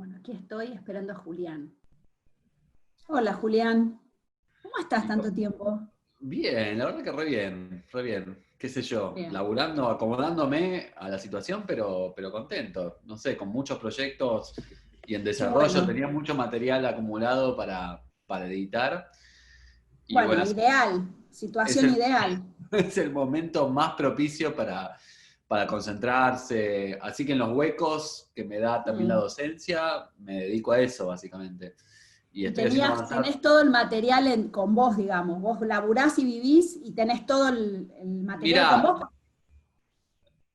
Bueno, aquí estoy esperando a Julián. Hola, Julián. ¿Cómo estás tanto tiempo? Bien, la verdad que re bien, re bien. Qué sé yo, Bien. laburando, acomodándome a la situación, pero contento. No sé, con muchos proyectos y en Qué desarrollo, bueno. tenía mucho material acumulado para editar. Y Bueno, bueno, ideal. es Situación el, ideal. es el momento más propicio para concentrarse. Así que en los huecos que me da también la Mm. docencia, me dedico a eso, básicamente. Y Y estoy haciendo avanzar. tenés todo el material con vos, digamos. Vos laburás y vivís y tenés todo el material con Mirá, vos.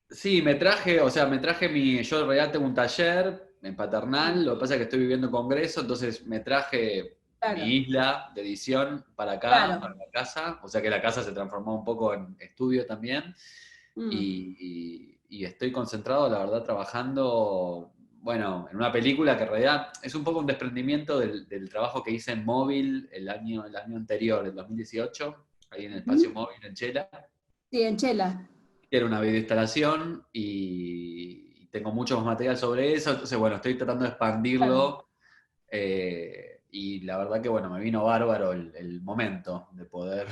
sí, yo en realidad tengo un taller en Paternal, lo que pasa es que estoy viviendo en Congreso, entonces me traje mi Claro, isla de edición para acá, claro. para la casa, o sea que la casa se transformó un poco en estudio también, Mm. y estoy concentrado, la verdad, trabajando, bueno, en una película que en realidad es un poco un desprendimiento del trabajo que hice en móvil el año anterior, el 2018, ahí en el espacio Ujú. móvil en Chela. Sí, en Chela. Era una videoinstalación y tengo mucho más material sobre eso, entonces bueno, estoy tratando de Claro. expandirlo y la verdad que bueno, me vino bárbaro el momento de poder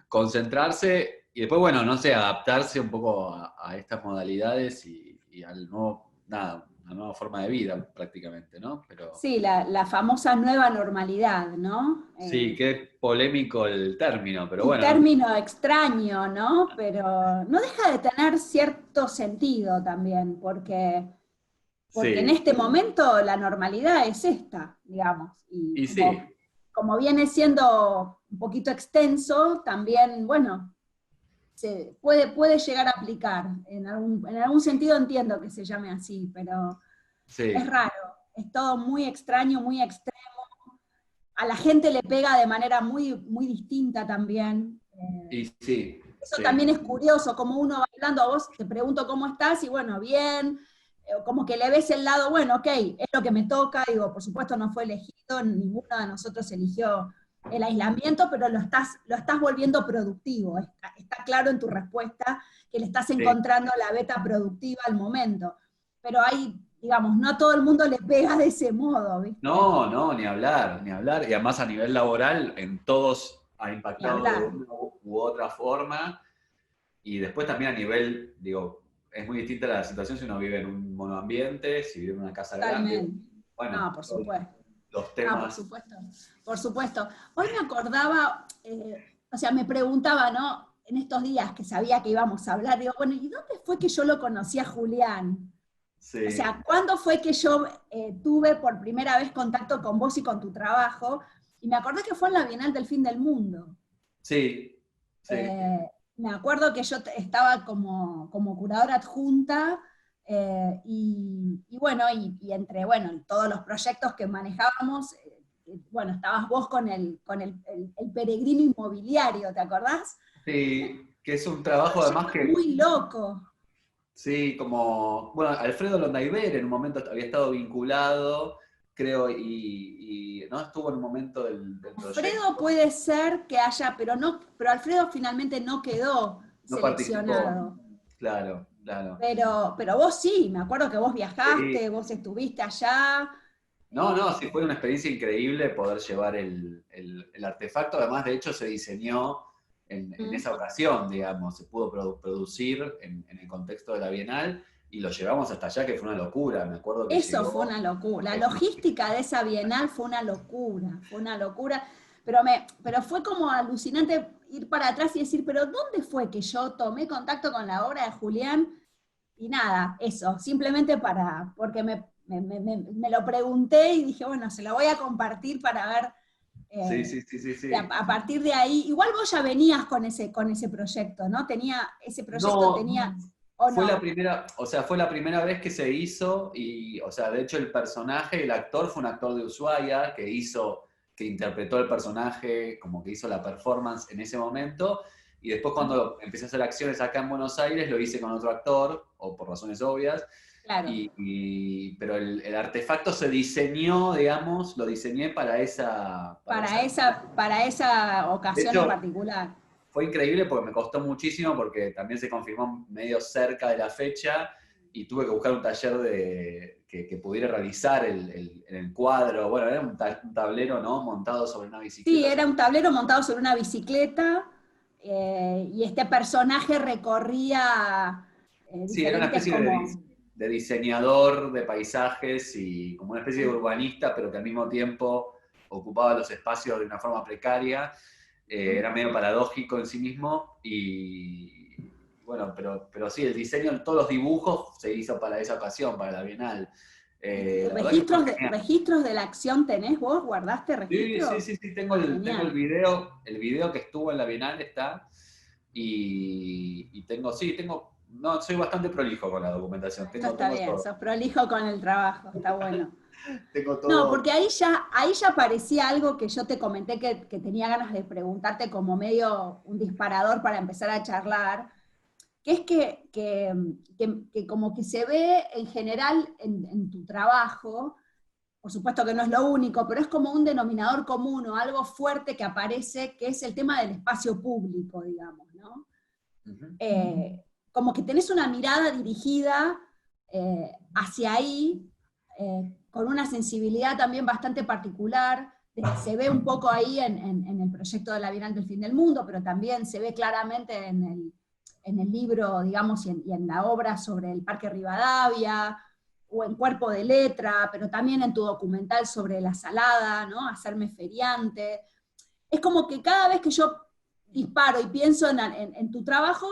concentrarse y después bueno, no sé, adaptarse un poco a estas modalidades y al nuevo, nada, una nueva forma de vida prácticamente, ¿no? Pero Sí, la famosa nueva normalidad, ¿no? sí, qué polémico el término, pero Un bueno, término extraño, ¿no? Pero no deja de tener cierto sentido también, porque en sí, este momento la normalidad es esta, digamos, y y sí. como viene siendo un poquito extenso, también, bueno, puede llegar a aplicar. En algún sentido entiendo que se llame así, pero es Sí, raro, es todo muy extraño, muy extremo. A la gente le pega de manera muy, muy distinta también. y sí, Eso sí. también es curioso, como uno va hablando a vos, te pregunto cómo estás y bueno, bien, como que le ves el lado, bueno, ok, es lo que me toca, digo, por supuesto no fue elegido, ninguno de nosotros eligió el aislamiento, pero lo estás volviendo productivo, está claro en tu respuesta que le estás Sí. encontrando la beta productiva al momento, pero hay, digamos, no a todo el mundo le pega de ese modo, ¿viste? No, no, ni hablar, ni hablar. Y además a nivel laboral, en todos ha Ni impactado de hablar. una u otra forma. Y después también a nivel, digo, es muy distinta la situación si uno vive en un monoambiente, si vive en una casa grande. Totalmente. Bueno, No, por supuesto. los No, por temas. supuesto. Por supuesto. Hoy me acordaba, o sea, me preguntaba, ¿no? En estos días que sabía que íbamos a hablar, digo, bueno, ¿y dónde fue que yo lo conocí a Julián? O Sí, sea, ¿cuándo fue que yo tuve por primera vez contacto con vos y con tu trabajo? Y me acordé que fue en la Bienal del Fin del Mundo. sí, sí. Me acuerdo que yo estaba como curadora adjunta y bueno, y entre bueno, todos los proyectos que manejábamos, bueno, estabas vos con el peregrino inmobiliario, ¿te acordás? Sí, que es un Un trabajo además proyecto que, muy loco. sí, como, bueno, Alfredo Londaiber en un momento había estado vinculado, creo, y no estuvo en un momento del Alfredo proyecto, puede ser que haya, pero Alfredo finalmente no quedó no participó. seleccionado. Claro, claro. Pero vos sí, me acuerdo que vos Sí. viajaste, vos estuviste allá. No, eh, no, sí fue una experiencia increíble poder llevar el artefacto. Además, de hecho, se diseñó en mm. esa ocasión, digamos, se pudo producir en el contexto de la Bienal y lo llevamos hasta allá, que fue una locura. Me acuerdo que Eso fue llegó. una locura. eh, La logística de esa bienal fue una locura. Pero fue como alucinante ir para atrás y decir, pero ¿dónde fue que yo tomé contacto con la obra de Julián? Y nada, eso, simplemente porque me lo pregunté y dije, bueno, se lo voy a compartir para ver Sí, eh, sí, sí, sí, y a, sí. a partir de ahí, igual vos ya venías con ese proyecto, ¿no? Ese proyecto No, tenía, o fue la no. primera, o sea, fue la primera vez que se hizo y, o sea, de hecho el personaje, el actor fue un actor de Ushuaia que interpretó el personaje, como que hizo la performance en ese momento y después cuando empecé a hacer acciones acá en Buenos Aires lo hice con otro actor, o por razones obvias, Claro, pero el artefacto se diseñó, digamos, lo diseñé para esa. para esa De ocasión en hecho, particular. fue increíble porque me costó muchísimo porque también se confirmó medio cerca de la fecha y tuve que buscar un taller que pudiera realizar el cuadro. Bueno, era un tablero, ¿no? Montado sobre una Sí, bicicleta. era un tablero montado sobre una bicicleta, y este personaje recorría Sí, era una diferentes especie como... de diseñador de paisajes y como una especie de urbanista, pero que al mismo tiempo ocupaba los espacios de una forma precaria. Era medio paradójico en sí mismo y bueno, pero sí, el diseño, todos los dibujos se hizo para esa ocasión, para la Bienal. La verdad que fue genial. ¿Registros de la acción tenés vos? ¿Guardaste Sí, sí, registros? sí, sí, tengo el video que estuvo en la Bienal está, y tengo, sí, no, soy bastante prolijo con la documentación, Esto está tengo bien, todo, sos prolijo con el trabajo, está bueno. tengo No, todo. porque ahí ya parecía algo que yo te comenté que tenía ganas de preguntarte como medio un disparador para empezar a charlar, que es que como que se ve en general en tu trabajo, por supuesto que no es lo único, pero es como un denominador común o algo fuerte que aparece, que es el tema del espacio público, digamos, ¿no? Ujú. Como que tenés una mirada dirigida hacia ahí, con una sensibilidad también bastante particular. Se ve un poco ahí en el proyecto de la Bienal del Fin del Mundo, pero también se ve claramente en el libro, digamos, y en la obra sobre el Parque Rivadavia, o en Cuerpo de Letra, pero también en tu documental sobre la Salada, ¿no? Hacerme feriante. Es como que cada vez que yo disparo y pienso en tu trabajo,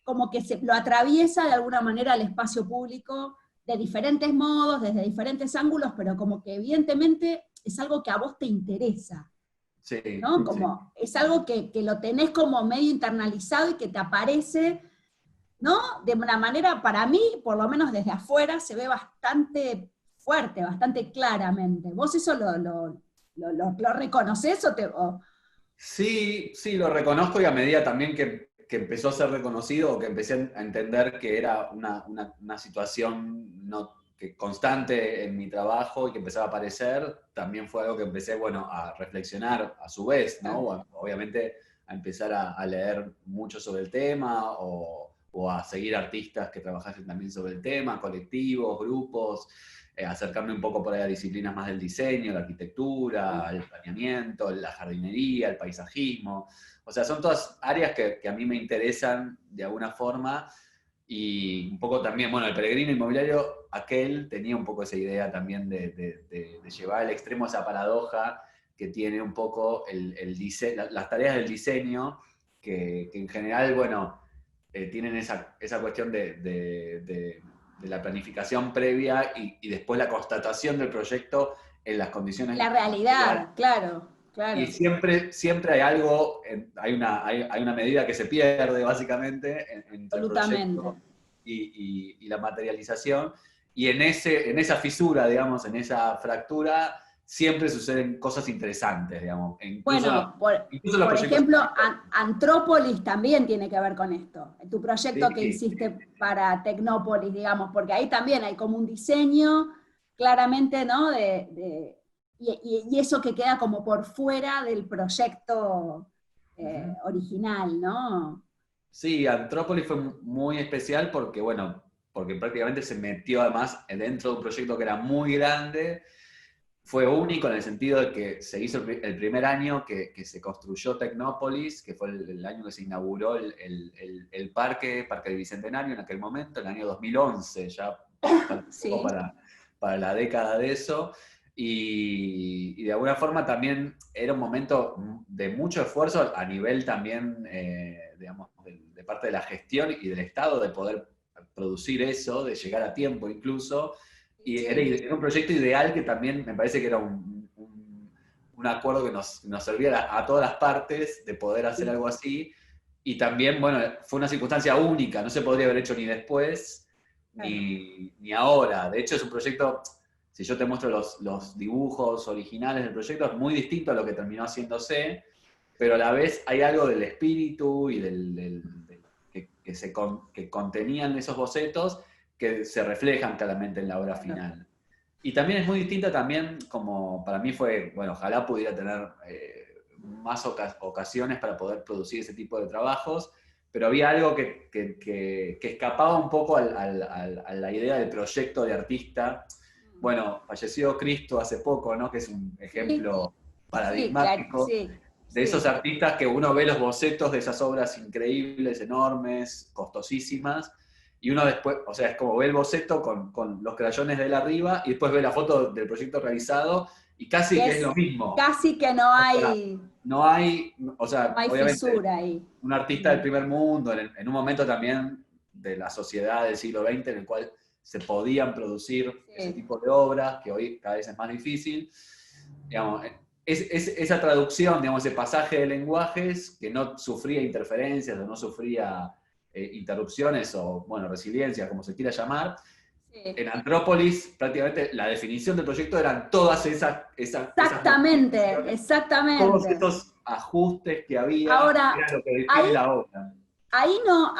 como que lo atraviesa de alguna manera el espacio público de diferentes modos, desde diferentes ángulos, pero como que evidentemente es algo que a vos te interesa, Sí, ¿no? sí. Como es algo que lo tenés como medio internalizado y que te aparece, ¿no? De una manera, para mí, por lo menos desde afuera, se ve bastante fuerte, bastante claramente. ¿Vos eso lo reconoces o... Sí, sí, lo reconozco y a medida también que empezó a ser reconocido o que empecé a entender que era una situación constante en mi trabajo y que empezaba a aparecer, también fue algo que empecé, bueno, a reflexionar a su vez, ¿no? Obviamente a empezar a leer mucho sobre el tema o a seguir artistas que trabajasen también sobre el tema, colectivos, grupos, acercarme un poco por ahí a disciplinas más del diseño, la arquitectura, el planeamiento, la jardinería, el paisajismo. O sea, son todas áreas que a mí me interesan de alguna forma y un poco también, bueno, el peregrino inmobiliario, aquel tenía un poco esa idea también de llevar al extremo esa paradoja que tiene un poco las tareas del diseño, que en general, bueno, tienen esa cuestión de la planificación previa y después la constatación del proyecto en las condiciones La materiales. realidad, claro, Y claro, siempre hay algo, hay una medida que se pierde básicamente entre el absolutamente. proyecto y la materialización. Y en esa fisura, digamos, en esa fractura, siempre suceden cosas interesantes, digamos. Bueno, Incluso los por proyectos ejemplo, arquitectónicos. Antrópolis también tiene que ver con esto. Tu proyecto que Sí, hiciste para Tecnópolis, digamos, porque ahí también hay como un diseño claramente, ¿no? Y eso que queda como por fuera del proyecto Ujú. original, ¿no? Sí, Antrópolis fue muy especial porque, bueno, porque prácticamente se metió además dentro de un proyecto que era muy grande. Fue único en el sentido de que se hizo el primer año que se construyó Tecnópolis, que fue el año que se inauguró el parque del Bicentenario en aquel momento, en el año 2011, ya falta un poco Sí, para la década de eso. Y de alguna forma también era un momento de mucho esfuerzo a nivel también, digamos, de parte de la gestión y del Estado de poder producir eso, de llegar a tiempo incluso. Y sí. era un proyecto ideal que también me parece que era un acuerdo que nos servía a todas las partes de poder hacer algo así. Y también, bueno, fue una circunstancia única, no se podría haber hecho ni después Claro. ni ahora. De hecho, es un proyecto, si yo te muestro los dibujos originales del proyecto, es muy distinto a lo que terminó haciéndose, pero a la vez hay algo del espíritu y que contenían esos bocetos que se reflejan claramente en la obra Claro. final. Y también es muy distinta también, como para mí fue, bueno, ojalá pudiera tener más ocasiones para poder producir ese tipo de trabajos, pero había algo que escapaba un poco a la idea del proyecto de artista. Bueno, falleció Cristo hace poco, ¿no? Que es un ejemplo paradigmático sí, de sí. esos artistas que uno ve los bocetos de esas obras increíbles, enormes, costosísimas, y uno después, o sea, es como ve el boceto con los crayones de él arriba, y después ve la foto del proyecto realizado, y casi que es lo mismo. Casi que no O sea, hay, no hay, o no sea, hay obviamente, fisura ahí. un artista del primer mundo, en un momento también de la sociedad del siglo XX, en el cual se podían producir ese tipo de obras, que hoy cada vez es más difícil. Digamos, esa traducción, digamos, ese pasaje de lenguajes que no sufría interferencias o no sufría interrupciones o, bueno, resiliencia, como se quiera llamar. Sí. En Antrópolis, prácticamente la definición del proyecto eran todas Exactamente, exactamente. todos estos ajustes que había, Ahora, era lo que define la obra. Ahí no,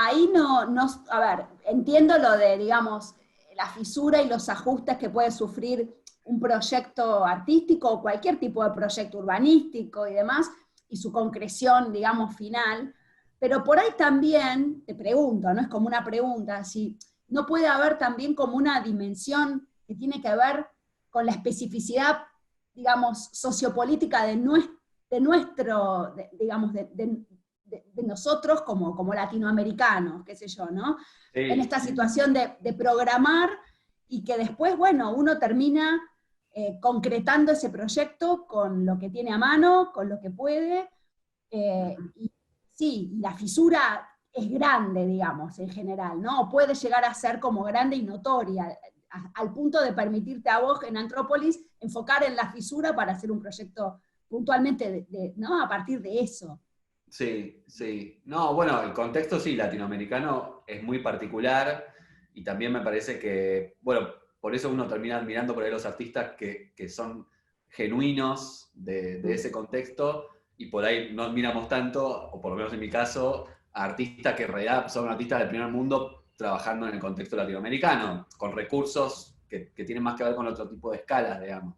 a ver, entiendo lo de, digamos, la fisura y los ajustes que puede sufrir un proyecto artístico o cualquier tipo de proyecto urbanístico y demás, y su concreción, digamos, final, pero por ahí también, te pregunto, no es como una pregunta, si no puede haber también como una dimensión que tiene que ver con la especificidad, digamos, sociopolítica de nuestro digamos, de nosotros como latinoamericanos, qué sé yo, ¿no? Sí. En esta situación de programar y que después, bueno, uno termina concretando ese proyecto con lo que tiene a mano, con lo que puede, y sí, la fisura es grande, digamos, en general, ¿no? O puede llegar a ser como grande y notoria, al punto de permitirte a vos en Antrópolis enfocar en la fisura para hacer un proyecto puntualmente, ¿no? A partir de eso. Sí, sí. No, bueno, el contexto sí, latinoamericano es muy particular y también me parece que, bueno, por eso uno termina admirando por ahí los artistas que son genuinos de ese contexto y por ahí no admiramos tanto, o por lo menos en mi caso, a artistas que en realidad son artistas del primer mundo trabajando en el contexto latinoamericano, con recursos que tienen más que ver con otro tipo de escalas, digamos.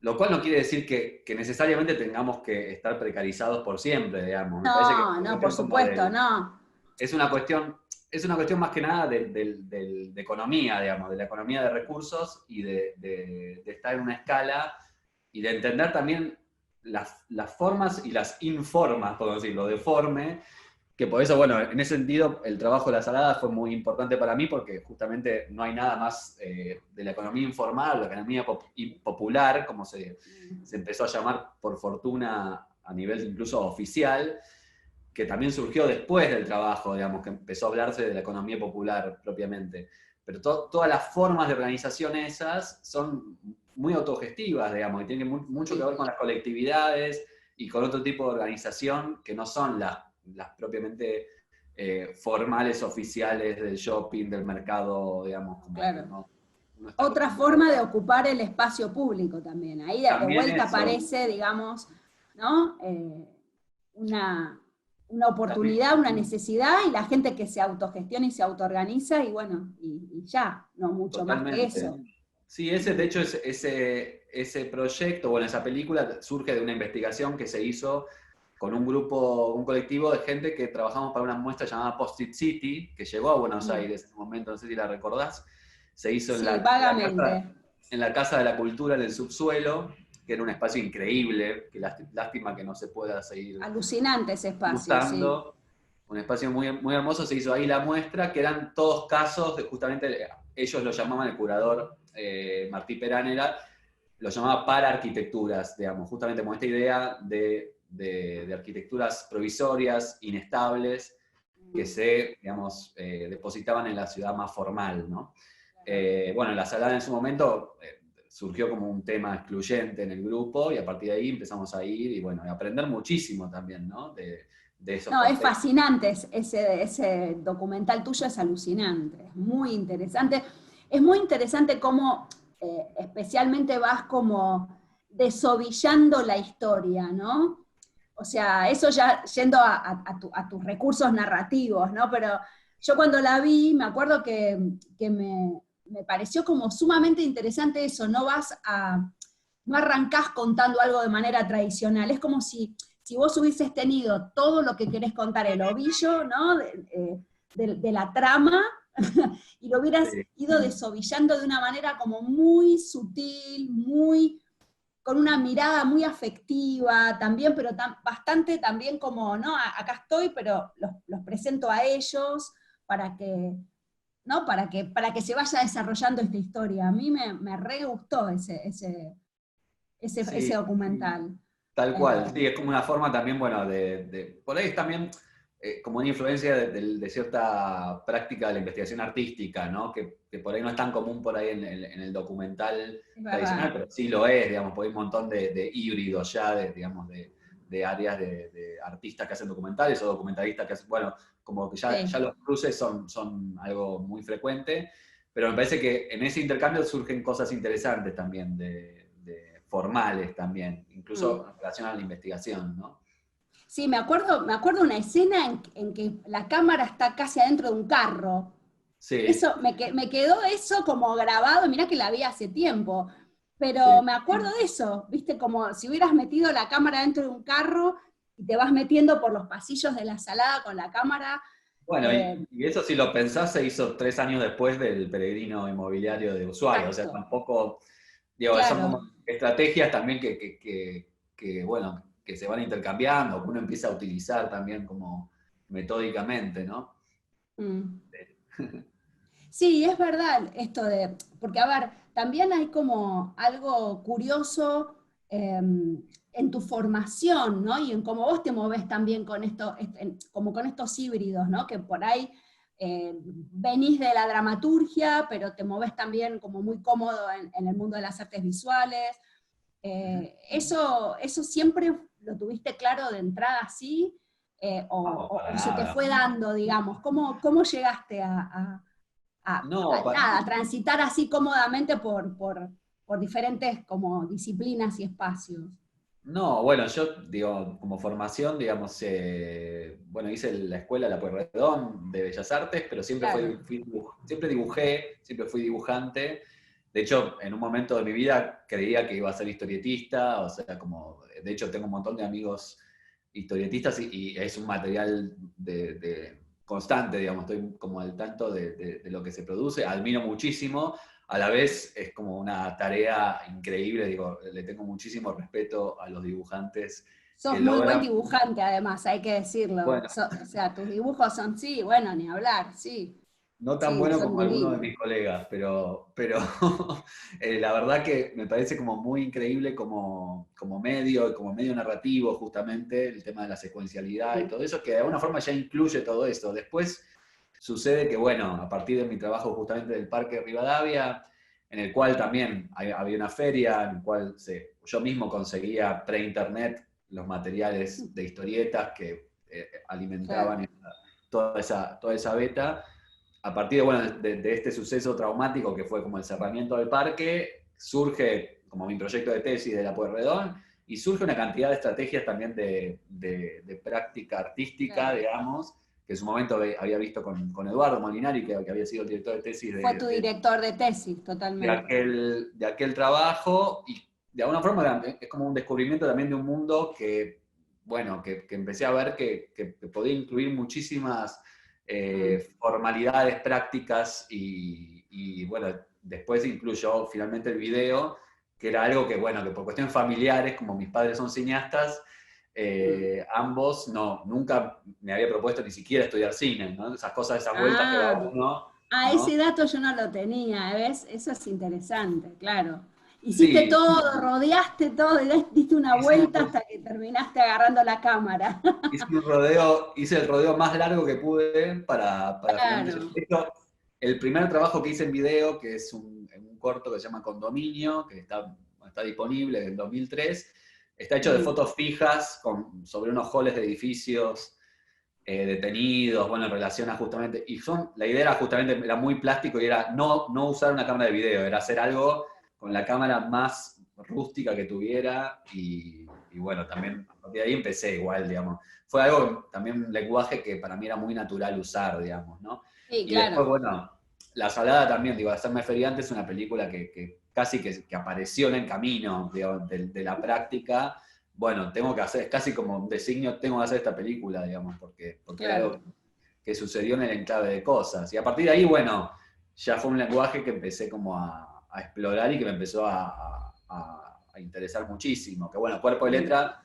Lo cual no quiere decir que necesariamente tengamos que estar precarizados por siempre, digamos. Me parece que No, por supuesto, no. es una cuestión más que nada de economía, digamos, de la economía de recursos y de estar en una escala y de entender también las formas y las informas, por decirlo, de forme, que por eso, bueno, en ese sentido, el trabajo de la salada fue muy importante para mí porque justamente no hay nada más de la economía informal, la economía popular, como se empezó a llamar por fortuna a nivel incluso oficial, que también surgió después del trabajo, digamos, que empezó a hablarse de la economía popular propiamente. Pero todas las formas de organización esas son muy autogestivas, digamos, y tienen mucho que ver con las colectividades y con otro tipo de organización que no son las propiamente formales, oficiales del shopping, del mercado, digamos. Como claro. no Otra forma de ocupar el espacio público también. Ahí de vuelta aparece, digamos, ¿no? Una oportunidad, una necesidad, y la gente que se autogestiona y se autoorganiza, y bueno, y ya, no mucho Totalmente. más que eso. Sí, de hecho, ese proyecto, bueno, esa película surge de una investigación que se hizo con un colectivo de gente que trabajamos para una muestra llamada Post-it City, que llegó a Buenos Aires en un momento, no sé si la recordás. Se hizo vagamente. En la Casa de la Cultura, en el subsuelo, que era un espacio increíble, que lástima que no se pueda seguir. Alucinante ese espacio, usando. Sí. Un espacio muy, muy hermoso, se hizo ahí la muestra, que eran todos casos de justamente, ellos lo llamaban, el curador Martí Peránera, lo llamaba para arquitecturas, digamos, justamente con esta idea de arquitecturas provisorias, inestables, que se, digamos, depositaban en la ciudad más formal, ¿no? Bueno, la salada en su momento surgió como un tema excluyente en el grupo y a partir de ahí empezamos a ir y bueno, a aprender muchísimo también, ¿no? De esos no, contextos. es fascinante, ese documental tuyo es alucinante, es muy interesante. Es muy interesante cómo especialmente vas como desovillando la historia, ¿no? O sea, eso ya yendo a tus recursos narrativos, ¿no? Pero yo cuando la vi, me acuerdo que me pareció como sumamente interesante eso, no arrancás contando algo de manera tradicional, es como si si vos hubieses tenido todo lo que querés contar, el ovillo, ¿no? De la trama, y lo hubieras Sí. ido desovillando de una manera como muy sutil, muy, con una mirada muy afectiva también, pero bastante también como, ¿no? Acá estoy, pero los presento a ellos para que, ¿no? Para que se vaya desarrollando esta historia. A mí me re gustó ese Sí, documental. tal cual, Eh, sí, es como una forma también, bueno, por ahí es también como una influencia de cierta práctica de la investigación artística, ¿no? Que por ahí no es tan común por ahí en el documental es tradicional, verdad. pero sí lo es, digamos, porque hay un montón de híbridos ya, digamos, de áreas de artistas que hacen documentales o documentalistas que hacen, bueno, como que ya Sí. los cruces son algo muy frecuente, pero me parece que en ese intercambio surgen cosas interesantes también formales también, incluso Mm. en relación a la investigación, ¿no? Sí, me acuerdo una escena en que la cámara está casi adentro de un carro. Sí, Eso, me quedó eso como grabado, mirá que la vi hace tiempo, pero sí. me acuerdo de eso, viste, como si hubieras metido la cámara dentro de un carro y te vas metiendo por los pasillos de la salada con la cámara. Bueno, eh, y eso si lo pensás se hizo 3 años después del peregrino inmobiliario de Ushuaia, o sea, exacto, tampoco, digo, son claro. como estrategias también bueno, que se van intercambiando, que uno empieza a utilizar también como metódicamente, ¿no? Mm. Sí, es verdad esto porque a ver, también hay como algo curioso en tu formación, ¿no? Y en cómo vos te movés también con esto, como con estos híbridos, ¿no? Que por ahí venís de la dramaturgia, pero te movés también como muy cómodo en el mundo de las artes visuales. ¿Eso siempre lo tuviste claro de entrada así? No, para O se te nada. fue dando, digamos? ¿Cómo llegaste No, nada, a transitar así cómodamente por diferentes como disciplinas y espacios? no, bueno, yo digo, como formación, digamos, bueno, hice la escuela La Pueyrredón de Bellas Artes, pero Claro. siempre dibujé, siempre fui dibujante. De hecho, en un momento de mi vida creía que iba a ser historietista, o sea, como, de hecho tengo un montón de amigos historietistas y es un material constante, digamos, estoy como al tanto de lo que se produce, admiro muchísimo, a la vez es como una tarea increíble, digo, le tengo muchísimo respeto a los dibujantes Sos que muy buen logran, dibujante, además, hay que decirlo. bueno, O sea, tus dibujos son, sí, bueno, ni hablar, sí. no tan Sí, bueno son como algunos de divinos. mis colegas, pero la verdad que me parece como muy increíble como medio narrativo justamente, el tema de la secuencialidad y Mm. todo eso, que de alguna forma ya incluye todo eso. Después sucede que, bueno, a partir de mi trabajo justamente del Parque Rivadavia, en el cual también había una feria, en el cual yo mismo conseguía pre-internet los materiales de historietas que Claro. alimentaban toda esa beta. A partir de, bueno, de este suceso traumático que fue como el cerramiento del parque, surge como mi proyecto de tesis de la Pueyrredón y surge una cantidad de estrategias también de práctica artística, Claro. digamos, que en su momento había visto con Eduardo Molinari, que había sido el director de tesis Fue tu director de tesis, totalmente. de aquel trabajo y de alguna forma es como un descubrimiento también de un mundo que, bueno, que empecé a ver que podía incluir muchísimas Mm. formalidades prácticas bueno, después incluyó finalmente el video, que era algo que, bueno, que por cuestiones familiares, como mis padres son cineastas, Mm. ambos nunca me había propuesto ni siquiera estudiar cine, ¿no? Esas cosas, esas vueltas que da Ah, uno, ese ¿no? dato yo no lo tenía, ¿ves? Eso es interesante, claro. Hiciste Sí, todo, rodeaste todo, y diste una hice vuelta hasta que terminaste agarrando la cámara. hice el rodeo más largo que pude para finalmente llegar. Claro. De hecho, el primer trabajo que hice en video, que es un corto que se llama Condominio, que está disponible en 2003, está hecho de Mm. fotos fijas sobre unos halls de edificios detenidos, bueno, en relación a justamente, la idea era justamente, era muy plástico y era no usar una cámara de video, era hacer algo con la cámara más rústica que tuviera y bueno, también a partir de ahí empecé igual, digamos. Fue algo, también un lenguaje que para mí era muy natural usar, digamos, ¿no? Sí, Y después, claro. bueno, La Salada también, digo, Hacerme Feriante es una película que casi que apareció en el camino, digamos, de la práctica, bueno, tengo que hacer, es casi como un designio, tengo que hacer esta película, digamos, porque era Claro. algo que sucedió en el enclave de cosas. Y a partir de ahí, bueno, ya fue un lenguaje que empecé como a explorar y que me empezó a interesar muchísimo. Que bueno, Cuerpo y Letra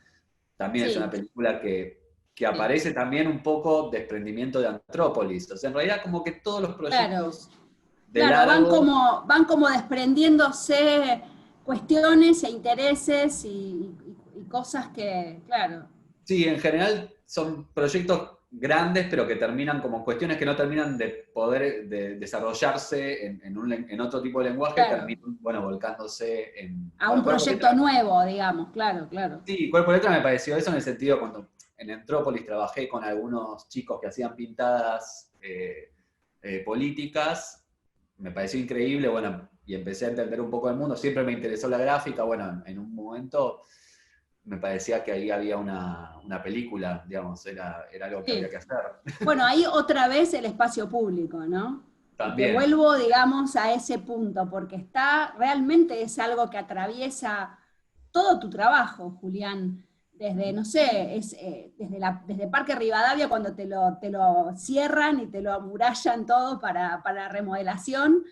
también es una Sí, película que sí, aparece también un poco desprendimiento de Antrópolis. O sea, en realidad como que todos los claro. proyectos de Claro, largo. van como desprendiéndose cuestiones e intereses y cosas que, claro, Sí, en general son proyectos grandes, pero que terminan como cuestiones que no terminan de poder de desarrollarse en otro tipo de lenguaje, claro, terminan, bueno, volcándose en... a un Bueno, Cuerpo y proyecto Letra, nuevo, digamos, claro, claro. sí, Cuerpo y Letra me pareció eso en el sentido cuando en Entrópolis trabajé con algunos chicos que hacían pintadas políticas, me pareció increíble, bueno, y empecé a entender un poco el mundo, siempre me interesó la gráfica, bueno, en un momento me parecía que ahí había una película, digamos, era algo que había Sí. que hacer. Bueno, ahí otra vez el espacio público, ¿no? Y te También. vuelvo, digamos, a ese punto, porque realmente es algo que atraviesa todo tu trabajo, Julián. Desde, no sé, desde Parque Rivadavia, cuando te lo cierran y te lo amurallan todo para remodelación,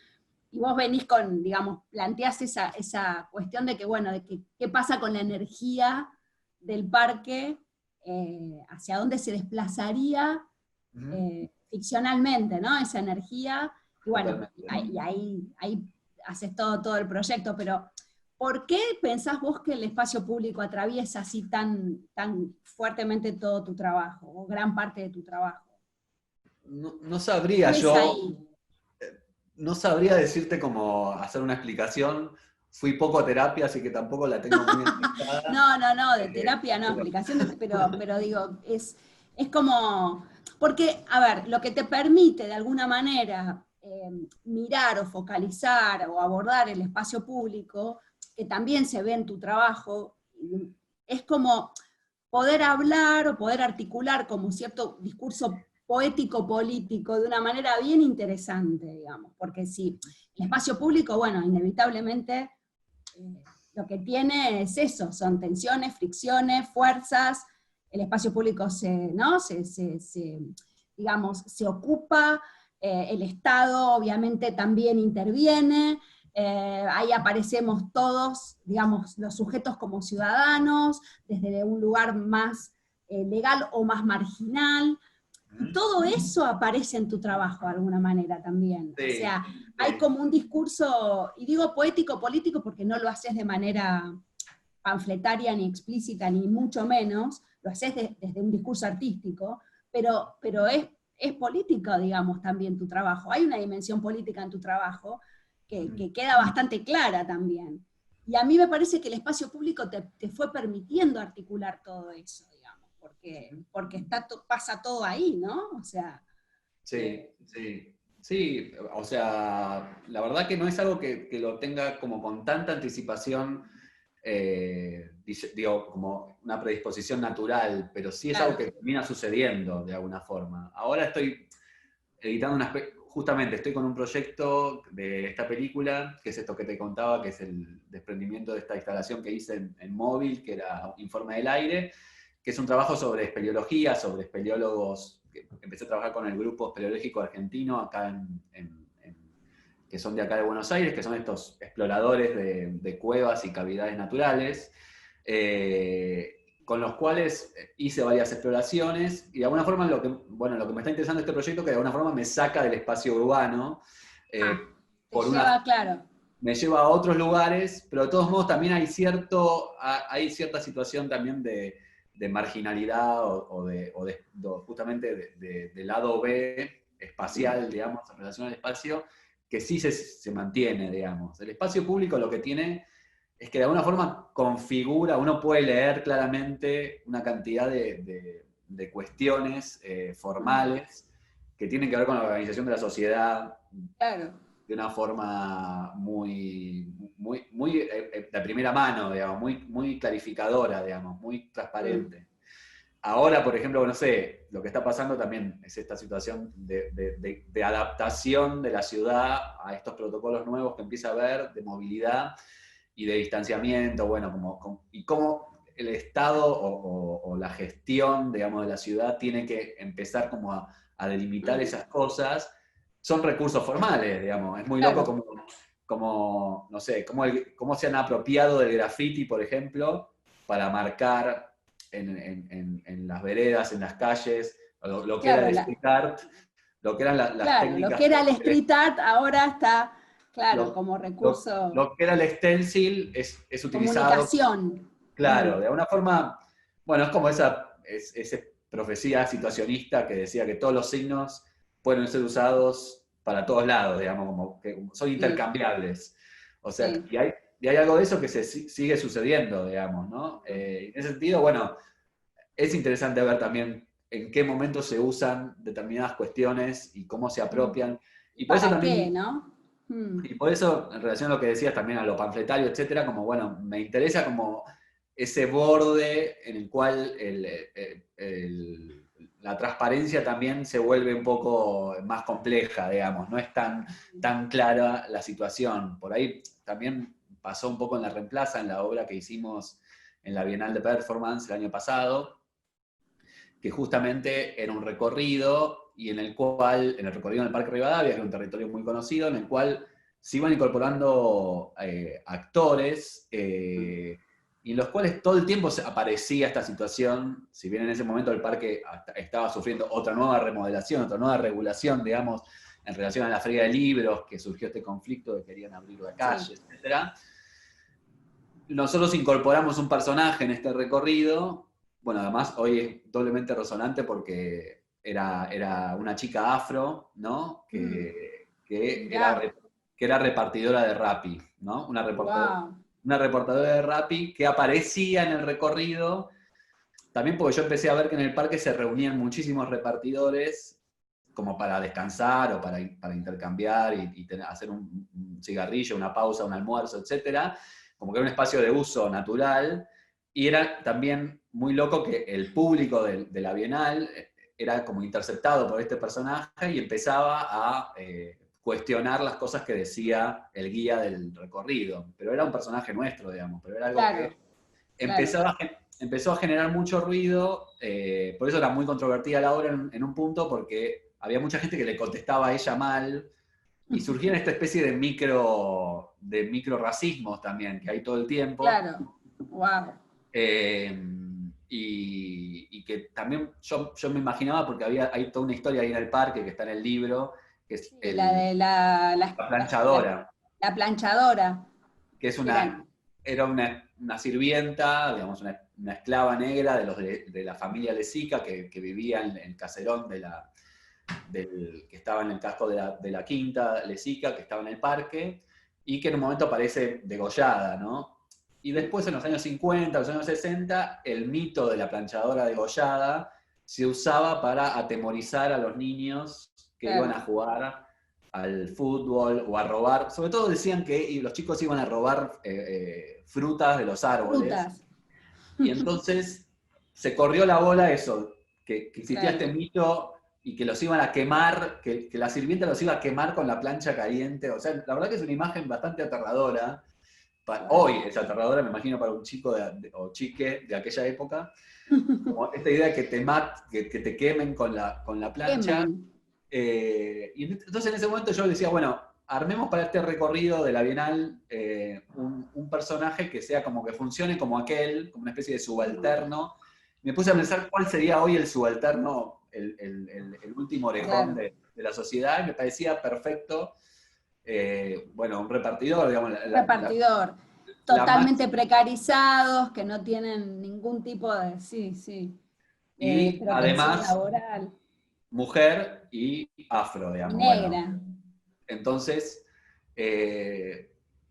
y vos venís con, digamos, planteás esa cuestión de que, bueno, de que, qué pasa con la energía del parque, hacia dónde se desplazaría ficcionalmente, ¿no? Esa energía, y bueno, Totalmente. ahí haces todo el proyecto, pero ¿por qué pensás vos que el espacio público atraviesa así tan fuertemente todo tu trabajo, o gran parte de tu trabajo? No sabría ¿Qué ves yo, ahí? no sabría decirte cómo hacer una explicación. Fui poco a terapia, así que tampoco la tengo muy analizada. No, de terapia no, Pero, explicación, pero digo, es como, porque, a ver, lo que te permite de alguna manera mirar o focalizar o abordar el espacio público, que también se ve en tu trabajo, es como poder hablar o poder articular como cierto discurso poético político de una manera bien interesante, digamos, porque si el espacio público, bueno, inevitablemente lo que tiene es eso, son tensiones, fricciones, fuerzas, el espacio público ¿no? Digamos, se ocupa, el Estado obviamente también interviene, ahí aparecemos todos, digamos, los sujetos como ciudadanos, desde un lugar más legal o más marginal, y todo eso aparece en tu trabajo de alguna manera también. O sí, sea, hay sí, como un discurso, y digo poético, político, porque no lo haces de manera panfletaria ni explícita, ni mucho menos, lo haces desde un discurso artístico, pero es político, digamos, también tu trabajo. Hay una dimensión política en tu trabajo que queda bastante clara también. Y a mí me parece que el espacio público te fue permitiendo articular todo eso, digamos, porque pasa todo ahí, ¿no? O sea, sí, sí. Sí, o sea, la verdad que no es algo que lo tenga como con tanta anticipación, digo, como una predisposición natural, pero sí es algo claro, que termina sucediendo de alguna forma. Ahora estoy editando justamente estoy con un proyecto de esta película, que es esto que te contaba, que es el desprendimiento de esta instalación que hice en móvil, que era Informe del Aire, que es un trabajo sobre espeleología, sobre espeleólogos. Empecé a trabajar con el grupo espeleológico argentino acá que son de acá de Buenos Aires, que son estos exploradores de cuevas y cavidades naturales. Con los cuales hice varias exploraciones y de alguna forma lo que me está interesando este proyecto que de alguna forma me saca del espacio urbano, ah, te por una, lleva, claro, me lleva a otros lugares, pero de todos modos también hay cierta situación también de marginalidad justamente de lado B espacial, digamos, en relación al espacio, que sí se mantiene, digamos. El espacio público lo que tiene es que de alguna forma configura, uno puede leer claramente una cantidad de cuestiones formales que tienen que ver con la organización de la sociedad claro. de una forma muy de primera mano, digamos, muy clarificadora, digamos, muy Mm. transparente. Ahora, por ejemplo, no sé, lo que está pasando también es esta situación de adaptación de la ciudad a estos protocolos nuevos que empieza a haber de movilidad y de distanciamiento, bueno, y cómo el Estado o la gestión, digamos, de la ciudad tiene que empezar como a delimitar esas cosas, son recursos formales, digamos. Es muy loco Claro, como no sé, cómo se han apropiado del graffiti, por ejemplo, para marcar en las veredas, en las calles, lo que era claro, el street art, lo que eran las claro, lo técnicas, que era el street art ahora está, claro, lo, como recurso, lo que era el stencil es utilizado, comunicación. claro, de alguna forma, bueno, es como esa profecía situacionista que decía que todos los signos pueden ser usados para todos lados, digamos, como que son Sí, intercambiables. O sea, sí. y hay algo de eso que sigue sucediendo, digamos, ¿no? En ese sentido, bueno, es interesante ver también en qué momento se usan determinadas cuestiones y cómo se Mm. apropian. Y por eso ¿Para qué, también, no? Mm. y por eso, en relación a lo que decías también a lo panfletario, etcétera, como bueno, me interesa como ese borde en el cual la transparencia también se vuelve un poco más compleja, digamos, no es tan clara la situación. Por ahí también pasó un poco en La Reemplaza, en la obra que hicimos en la Bienal de Performance el año pasado, que justamente era un recorrido y en el recorrido en el Parque Rivadavia, que era un territorio muy conocido, en el cual se iban incorporando actores y en los cuales todo el tiempo aparecía esta situación, si bien en ese momento el parque estaba sufriendo otra nueva remodelación, otra nueva regulación, digamos, en relación a la feria de libros, que surgió este conflicto de que querían abrir la Sí, calle, etcétera. Nosotros incorporamos un personaje en este recorrido. Bueno, además hoy es doblemente resonante porque era una chica afro, ¿no? mm, Que mirá, era repartidora de Rappi, ¿no? wow, Una reportadora de Rappi que aparecía en el recorrido. También porque yo empecé a ver que en el parque se reunían muchísimos repartidores como para descansar o para intercambiar y hacer un cigarrillo, una pausa, un almuerzo, etcétera, como que era un espacio de uso natural, y era también muy loco que el público de la Bienal era como interceptado por este personaje y empezaba a cuestionar las cosas que decía el guía del recorrido, pero era un personaje nuestro, digamos, pero era algo que claro, claro. empezó a generar mucho ruido, por eso era muy controvertida la obra en un punto, porque había mucha gente que le contestaba a ella mal, y surgían esta especie de micro racismos también, que hay todo el tiempo, Claro, wow. eh, y que también yo me imaginaba, porque hay toda una historia ahí en el parque que está en el libro, que es Sí, la de la planchadora, la planchadora. que es Eran, era una sirvienta, digamos, una esclava negra de la familia Lezica que vivía en el caserón que estaba en el casco de la quinta Lezica, que estaba en el parque, y que en un momento aparece degollada, ¿no? Y después, en los años 50, los años 60, el mito de la planchadora degollada se usaba para atemorizar a los niños que iban claro, a jugar al fútbol o a robar. Sobre todo decían que los chicos iban a robar frutas de los árboles. frutas, Y entonces se corrió la bola eso, que existía este claro. mito y que los iban a quemar, que la sirvienta los iba a quemar con la plancha caliente. O sea, la verdad que es una imagen bastante aterradora. Hoy Wow. es aterradora, me imagino, para un chico o chique de aquella época. Como esta idea de que te quemen con la plancha. Quemen, Y entonces en ese momento yo decía, bueno, armemos para este recorrido de la Bienal un personaje que sea como que funcione como aquel, como una especie de subalterno. Me puse a pensar cuál sería hoy el subalterno, el último orejón claro. de la sociedad, y me parecía perfecto. Bueno, un repartidor, digamos, Repartidor. la más. Totalmente precarizados, que no tienen ningún tipo de, sí, sí, de Y protección además, laboral. mujer y afro, Y digamos. Bueno, negra. entonces,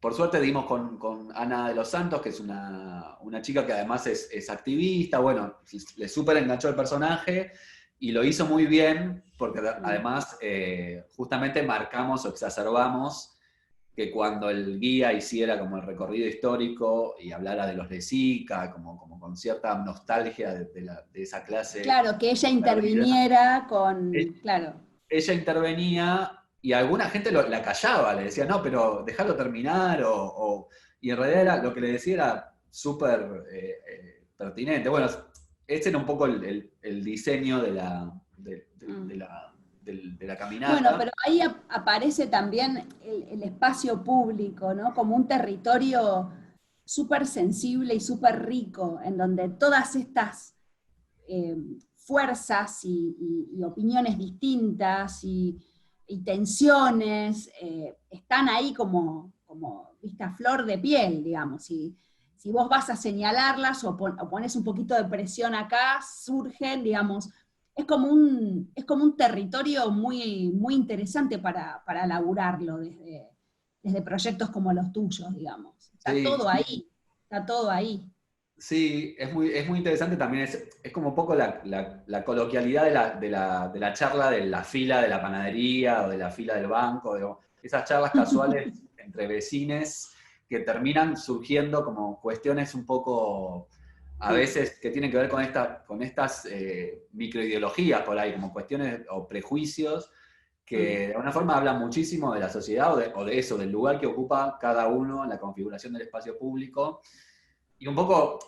por suerte dimos con Ana de los Santos, que es una chica que además es activista, bueno, le súper enganchó el personaje y lo hizo muy bien, porque Sí. además justamente marcamos o exacerbamos que cuando el guía hiciera como el recorrido histórico y hablara de los de Zika, como con cierta nostalgia de esa clase Claro, que ella perdida, interviniera con, claro, ella intervenía y alguna gente la callaba, le decía, no, pero déjalo terminar, y en realidad lo que le decía era súper pertinente. Bueno, ese era un poco el diseño de la caminata. Bueno, pero ahí aparece también el espacio público, ¿no? Como un territorio súper sensible y súper rico, en donde todas estas fuerzas y opiniones distintas y tensiones están ahí como vista a flor de piel, digamos. Si vos vas a señalarlas o pones un poquito de presión acá, surgen, digamos, es como un territorio muy, muy interesante para laburarlo desde proyectos como los tuyos, digamos. Está Sí, todo ahí, está todo ahí. sí, es muy interesante también, es como un poco la coloquialidad de la charla de la fila de la panadería o de la fila del banco, esas charlas casuales entre vecines que terminan surgiendo como cuestiones un poco, a veces, que tienen que ver con estas microideologías por ahí, como cuestiones o prejuicios que de alguna forma hablan muchísimo de la sociedad o de eso, del lugar que ocupa cada uno en la configuración del espacio público. Y un poco,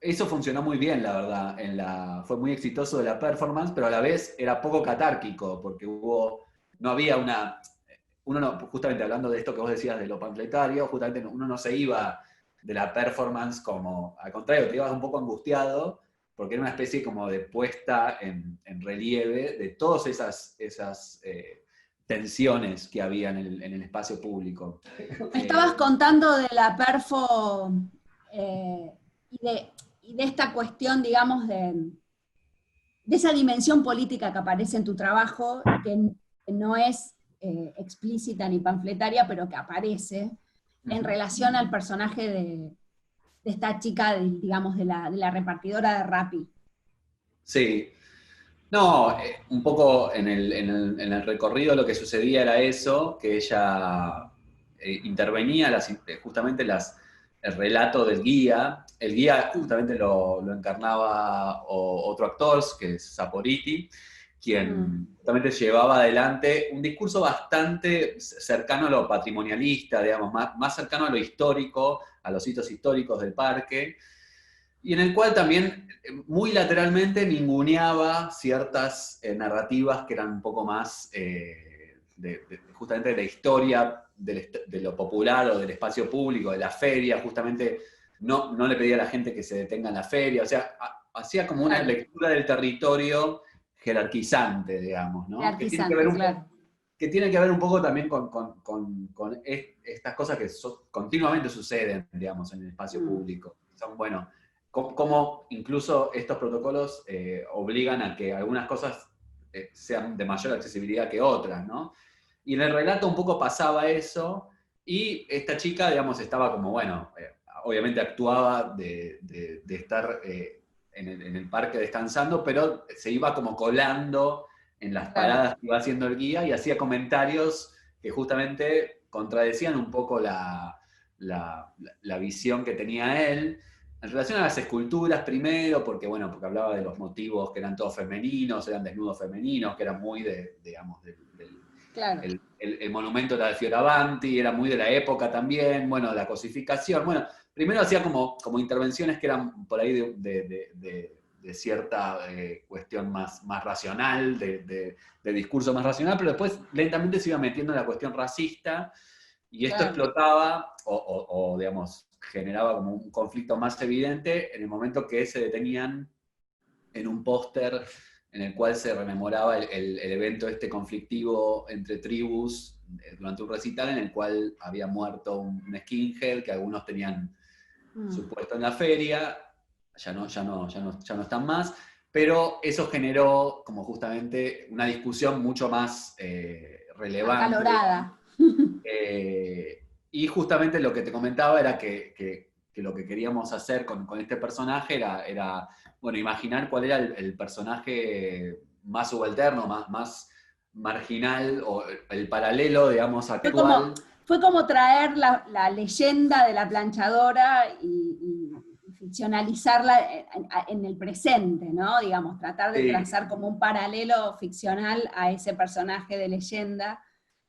eso funcionó muy bien, la verdad, fue muy exitoso de la performance, pero a la vez era poco catárquico, porque no había uno no, justamente hablando de esto que vos decías de lo panfletario, justamente uno no se iba de la performance como, al contrario, te ibas un poco angustiado, porque era una especie como de puesta en relieve de todas esas tensiones que había en el espacio público. Me estabas contando de la perfo eh, y de esta cuestión, digamos, de esa dimensión política que aparece en tu trabajo, que no es explícita ni panfletaria, pero que aparece en relación al personaje de esta chica, digamos, de la repartidora de Rappi. Sí. No, un poco en el recorrido lo que sucedía era eso, que ella intervenía justamente el relato del guía. El guía justamente lo encarnaba otro actor, que es Saporiti, quien justamente llevaba adelante un discurso bastante cercano a lo patrimonialista, digamos, más cercano a lo histórico, a los hitos históricos del parque, y en el cual también muy lateralmente ninguneaba ciertas narrativas que eran un poco más justamente de la historia de lo popular o del espacio público, de la feria, justamente no le pedía a la gente que se detenga en la feria, o sea, hacía como una lectura del territorio jerarquizante, digamos, ¿no? Jerarquizante, Que tiene que ver un poco también con estas cosas que continuamente suceden, digamos, en el espacio público. Son, bueno, cómo incluso estos protocolos obligan a que algunas cosas sean de mayor accesibilidad que otras, ¿no? Y en el relato un poco pasaba eso, y esta chica, digamos, estaba como, bueno, obviamente actuaba de estar en el parque descansando, pero se iba como colando en las paradas que iba haciendo el guía y hacía comentarios que justamente contradecían un poco la visión que tenía él. En relación a las esculturas primero, porque hablaba de los motivos que eran todos femeninos, eran desnudos femeninos, que eran muy el monumento era de Fioravanti, era muy de la época también, bueno, la cosificación, bueno, primero hacía como intervenciones que eran por ahí de cierta cuestión más racional, de discurso más racional, pero después lentamente se iba metiendo en la cuestión racista, y esto explotaba, o digamos, generaba como un conflicto más evidente en el momento que se detenían en un póster en el cual se rememoraba el evento conflictivo entre tribus durante un recital en el cual había muerto un skinhead que algunos tenían su puesto en la feria, ya no están más, pero eso generó como justamente una discusión mucho más relevante. Acalorada. Y justamente lo que te comentaba era que lo que queríamos hacer con este personaje era bueno, imaginar cuál era el personaje más subalterno, más marginal, o el paralelo, digamos, actual. Fue como traer la leyenda de la planchadora y ficcionalizarla en el presente, ¿no? Digamos, tratar de trazar como un paralelo ficcional a ese personaje de leyenda.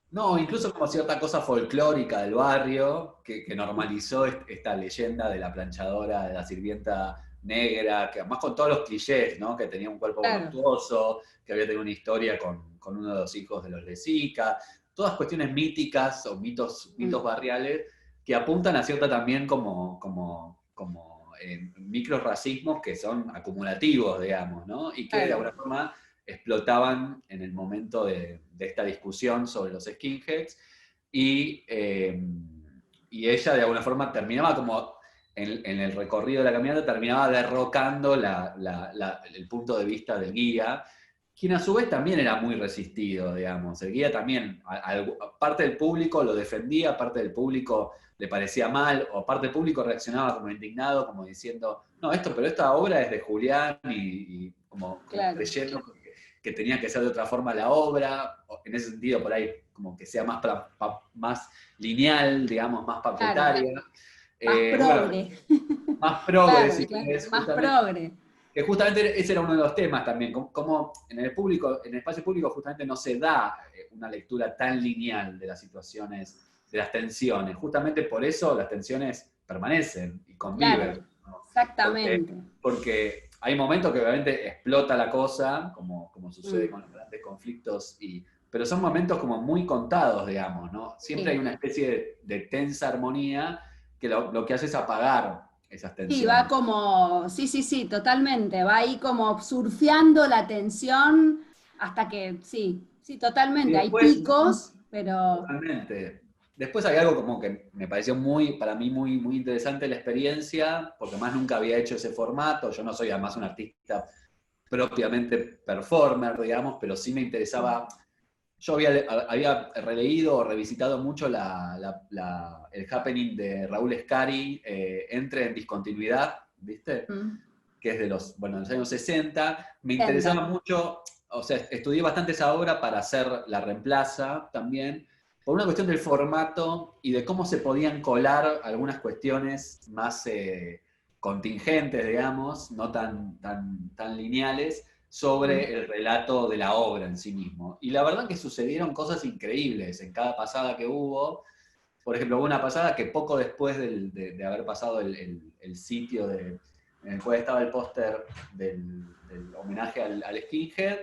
No, incluso como cierta cosa folclórica del barrio que normalizó esta leyenda de la planchadora, de la sirvienta negra, que además con todos los clichés, ¿no? Que tenía un cuerpo voluptuoso, que había tenido una historia con uno de los hijos de los Lezica, todas cuestiones míticas o mitos barriales que apuntan a cierta también como microracismos que son acumulativos, digamos, ¿no? Y que de alguna forma explotaban en el momento de esta discusión sobre los skinheads, y ella de alguna forma terminaba como, en el recorrido de la caminata, terminaba derrocando el punto de vista del guía, quien a su vez también era muy resistido, digamos. El guía también, parte del público lo defendía, parte del público le parecía mal, o parte del público reaccionaba como indignado, como diciendo, no, pero esta obra es de Julián, y como creyendo que tenía que ser de otra forma la obra, en ese sentido por ahí como que sea más lineal, digamos, más panfletaria. Más progre. Bueno, más progre, si querés, más progre. Que justamente ese era uno de los temas también, como en el espacio público justamente no se da una lectura tan lineal de las situaciones, de las tensiones. Justamente por eso las tensiones permanecen y conviven. Claro, ¿no? Exactamente. Porque hay momentos que obviamente explota la cosa, como sucede con los grandes conflictos, pero son momentos como muy contados, digamos, ¿no? Siempre hay una especie de tensa armonía que lo que hace es apagar esas tensiones. Sí, va como, sí, totalmente, va ahí como surfeando la tensión hasta que, sí, totalmente, después, hay picos, pero... Totalmente. Después hay algo como que me pareció para mí muy interesante la experiencia, porque más nunca había hecho ese formato. Yo no soy además un artista propiamente performer, digamos, pero sí me interesaba. Yo había releído o revisitado mucho el happening de Raúl Escari, Entre en discontinuidad, ¿viste? Que es de los años 60. Me interesaba mucho, o sea, estudié bastante esa obra para hacer La Reemplaza también, por una cuestión del formato y de cómo se podían colar algunas cuestiones más contingentes, digamos, no tan lineales, sobre el relato de la obra en sí mismo. Y la verdad que sucedieron cosas increíbles en cada pasada que hubo. Por ejemplo, hubo una pasada que poco después de haber pasado el sitio en el cual estaba el póster del homenaje al skinhead,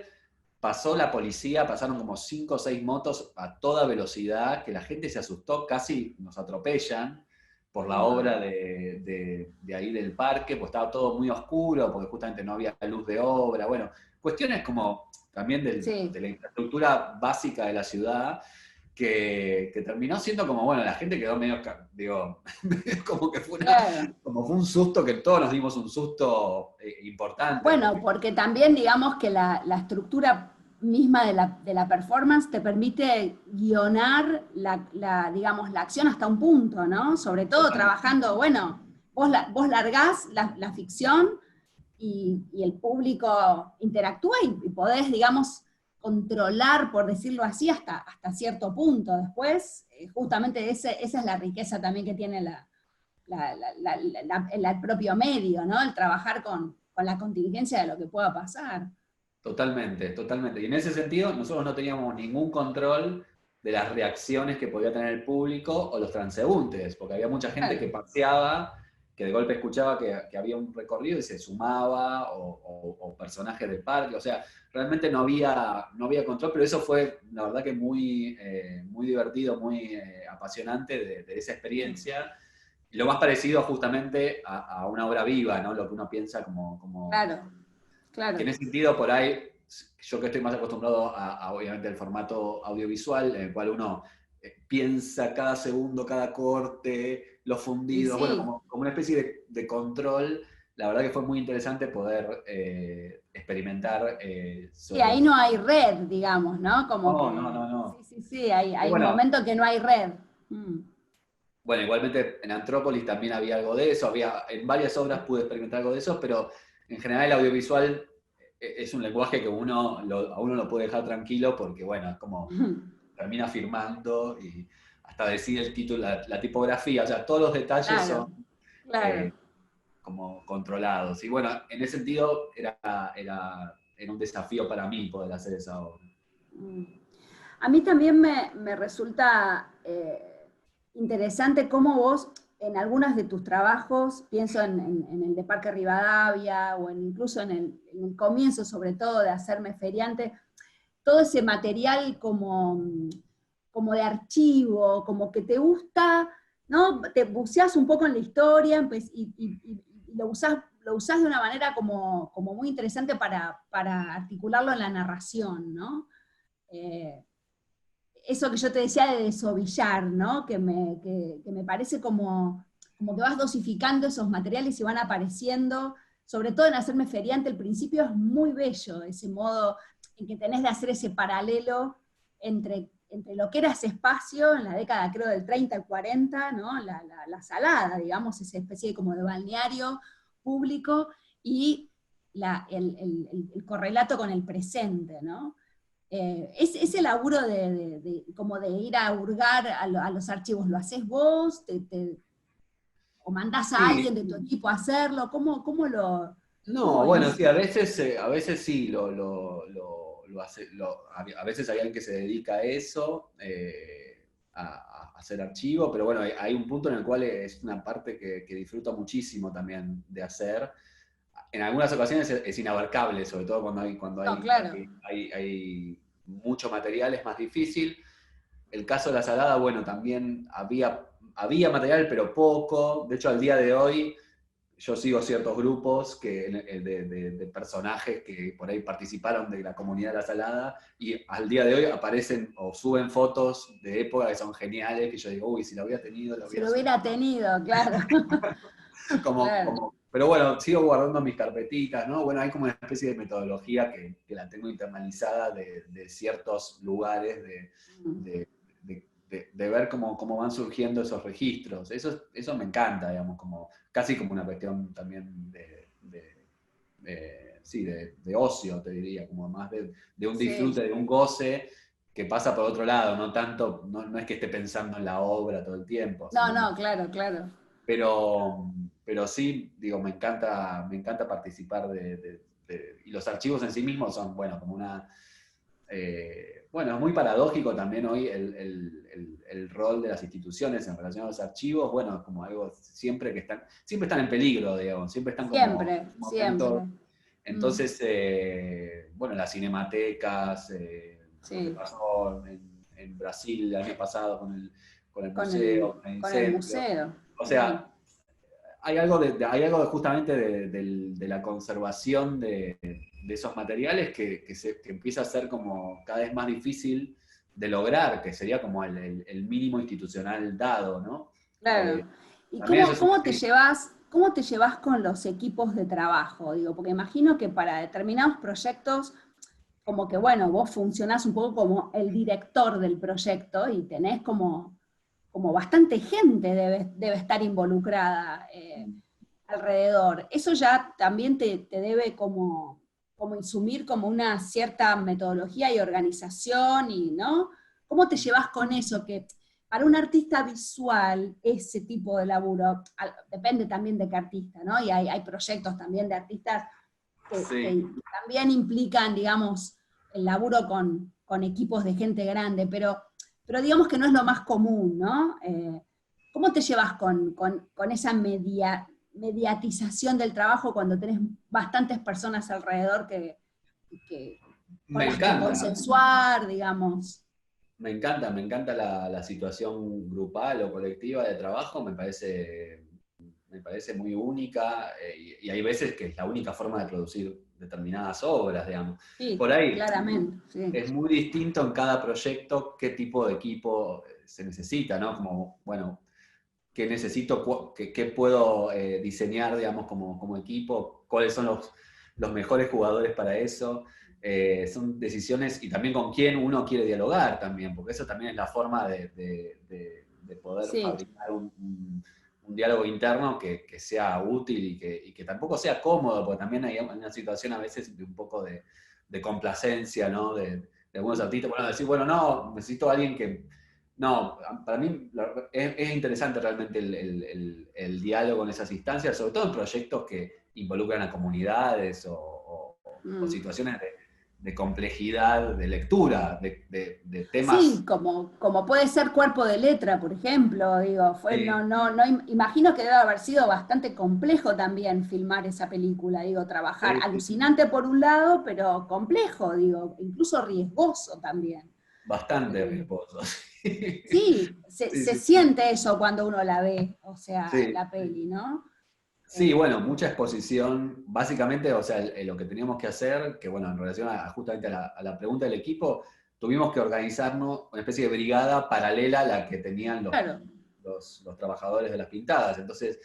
pasó la policía, pasaron como 5 o 6 motos a toda velocidad, que la gente se asustó, casi nos atropellan por la obra de ahí del parque, pues estaba todo muy oscuro, porque justamente no había luz de obra, bueno, cuestiones como también de la infraestructura básica de la ciudad, que terminó siendo como, bueno, la gente quedó medio, digo, como que fue un susto, que todos nos dimos un susto importante. Bueno, porque también digamos que la estructura misma de la performance te permite guionar digamos, la acción hasta un punto, ¿no? Sobre todo trabajando, bueno, vos largás la ficción y el público interactúa y podés, digamos, controlar, por decirlo así, hasta cierto punto. Después, justamente esa es la riqueza también que tiene el propio medio, ¿no? El trabajar con la contingencia de lo que pueda pasar. Totalmente. Y en ese sentido, nosotros no teníamos ningún control de las reacciones que podía tener el público o los transeúntes, porque había mucha gente que paseaba, que de golpe escuchaba que había un recorrido y se sumaba, o personajes del parque, o sea, realmente no había control, pero eso fue, la verdad que muy divertido, muy apasionante de esa experiencia. Y lo más parecido justamente a una obra viva, ¿no? Lo que uno piensa como Claro. Que en ese sentido, por ahí, yo que estoy más acostumbrado obviamente, al formato audiovisual, en el cual uno piensa cada segundo, cada corte, los fundidos, bueno, como una especie de control. La verdad que fue muy interesante poder experimentar. Sí, ahí no hay red, digamos, ¿no? No. Sí, hay un momento que no hay red. Bueno, igualmente en Antrópolis también había algo de eso, en varias obras pude experimentar algo de eso, pero en general el audiovisual es un lenguaje que a uno lo puede dejar tranquilo, porque bueno, es como termina firmando y hasta decide el título, la tipografía, o sea, todos los detalles son como controlados. Y bueno, en ese sentido era un desafío para mí poder hacer esa obra. A mí también me resulta interesante cómo vos, en algunos de tus trabajos, pienso en el de Parque Rivadavia, o incluso en el comienzo, sobre todo, de hacerme feriante, todo ese material como de archivo, como que te gusta, ¿no? Te buceás un poco en la historia pues, y lo usás de una manera como muy interesante para articularlo en la narración, ¿no? Eso que yo te decía de desovillar, ¿no? Que me parece como que vas dosificando esos materiales y van apareciendo, sobre todo en Hacerme Feriante, el principio es muy bello, ese modo en que tenés de hacer ese paralelo entre lo que era ese espacio en la década, creo, del 30 al 40, ¿no? La Salada, digamos, esa especie como de balneario público, y el correlato con el presente, ¿no? Ese laburo como de ir a hurgar a los archivos, ¿lo haces vos? ¿O mandás a Sí, alguien de tu equipo a hacerlo? ¿Cómo no, cómo bueno, es? sí, a veces sí, lo hace, a veces hay alguien que se dedica a eso, a hacer archivo, pero bueno, hay un punto en el cual es una parte que disfruto muchísimo también de hacer. En algunas ocasiones es inabarcable, sobre todo cuando No, claro. hay mucho material, es más difícil. El caso de la Salada, bueno, también había material, pero poco. De hecho, al día de hoy yo sigo ciertos grupos de personajes que por ahí participaron de la comunidad de la Salada y al día de hoy aparecen o suben fotos de época que son geniales, que yo digo, uy, si lo hubiera tenido, lo Si hubiera lo subido. hubiera tenido, claro. Claro. Pero bueno, sigo guardando mis carpetitas, ¿no? Bueno, hay como una especie de metodología que la tengo internalizada de ciertos lugares, de ver cómo van surgiendo esos registros. Eso me encanta, digamos, casi como una cuestión también sí, de ocio, te diría, como más de un Sí. disfrute, de un goce que pasa por otro lado, no tanto, no es que esté pensando en la obra todo el tiempo, No, sino más. no, claro, claro. Pero sí, digo, me encanta participar y los archivos en sí mismos son, bueno, como una. Bueno, es muy paradójico también hoy el rol de las instituciones en relación a los archivos, bueno, como algo siempre están en peligro, digamos, siempre están como Siempre, en un momento. siempre. Mm, Entonces, bueno, las cinematecas, lo que sí. pasó en Brasil el año pasado con el Con museo, con el con el incendio. museo. O Mm. sea, hay algo justamente de la conservación de esos materiales que empieza a ser como cada vez más difícil de lograr, que sería como el mínimo institucional dado, ¿no? Claro. ¿Y También eso es un. cómo te llevas con los equipos de trabajo? Digo, porque imagino que para determinados proyectos, como que, bueno, vos funcionás un poco como el director del proyecto y tenés como bastante gente debe estar involucrada alrededor. Eso ya también te debe como insumir como una cierta metodología y organización, y, ¿no? ¿Cómo te llevas con eso? Que para un artista visual, ese tipo de laburo, depende también de qué artista, ¿no? Y hay proyectos también de artistas Sí. que también implican, digamos, el laburo con equipos de gente grande, pero digamos que no es lo más común, ¿no? ¿Cómo te llevas con esa mediatización del trabajo cuando tenés bastantes personas alrededor con Me las que encanta. consensuar, digamos? Me encanta la situación grupal o colectiva de trabajo, me parece muy única y hay veces que es la única forma de producir determinadas obras, digamos. Sí, Por ahí claramente, sí. es muy distinto en cada proyecto qué tipo de equipo se necesita, ¿no? Como, bueno, qué necesito, qué puedo diseñar, digamos, como equipo, cuáles son los mejores jugadores para eso. Son decisiones y también con quién uno quiere dialogar también, porque eso también es la forma de poder Sí, fabricar un diálogo interno que sea útil y que tampoco sea cómodo, porque también hay una situación a veces de un poco de complacencia, ¿no? De algunos artistas, bueno, decir, bueno, no, necesito a alguien que. No, para mí es interesante realmente el diálogo en esas instancias, sobre todo en proyectos que involucran a comunidades o mm, situaciones complejidad de lectura, de temas. Sí, como puede ser Cuerpo de Letra, por ejemplo, digo, Sí, imagino que debe haber sido bastante complejo también filmar esa película, digo, trabajar, sí, sí, alucinante por un lado, pero complejo, digo, incluso riesgoso también. bastante Eh, riesgoso. sí, Sí, se sí, sí. siente eso cuando uno la ve, o sea, Sí, la peli, ¿no? sí, Eh, bueno, mucha exposición. Básicamente, o sea, lo que teníamos que hacer, que bueno, en relación justamente a la pregunta del equipo, tuvimos que organizarnos una especie de brigada paralela a la que tenían claro, los trabajadores de las pintadas. Entonces,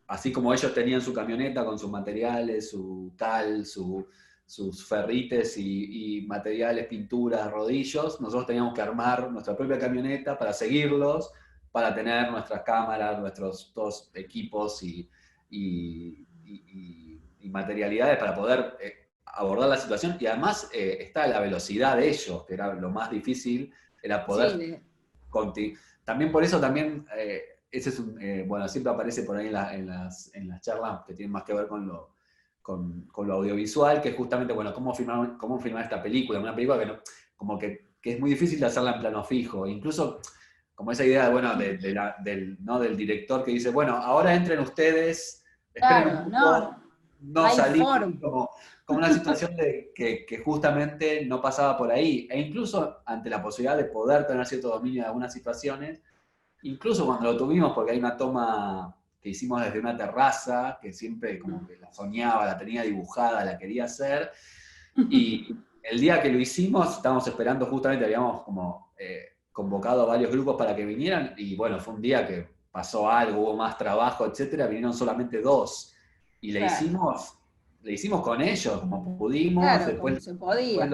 así como ellos tenían su camioneta con sus materiales, su tal, sus ferrites y materiales, pinturas, rodillos, nosotros teníamos que armar nuestra propia camioneta para seguirlos, para tener nuestras cámaras, nuestros dos equipos y materialidades para poder abordar la situación. Y además está la velocidad de ellos, que era lo más difícil, era sí, poder también por eso también, ese es bueno, siempre aparece por ahí en las charlas que tienen más que ver con lo audiovisual, que es justamente, bueno, cómo filmar esta película, una película que, como que es muy difícil de hacerla en plano fijo, incluso como esa idea, bueno, ¿no? Del director que dice, bueno, ahora entren ustedes, esperen un claro, poco, no no hay salir, forma. como una situación que justamente no pasaba por ahí, e incluso ante la posibilidad de poder tener cierto dominio de algunas situaciones, incluso cuando lo tuvimos, porque hay una toma que hicimos desde una terraza, que siempre como que la soñaba, la tenía dibujada, la quería hacer, y el día que lo hicimos, estábamos esperando, justamente habíamos como convocado a varios grupos para que vinieran, y bueno, fue un día que pasó algo, hubo más trabajo, etcétera, vinieron solamente dos, y Claro, le hicimos con ellos como pudimos, claro, como se podía.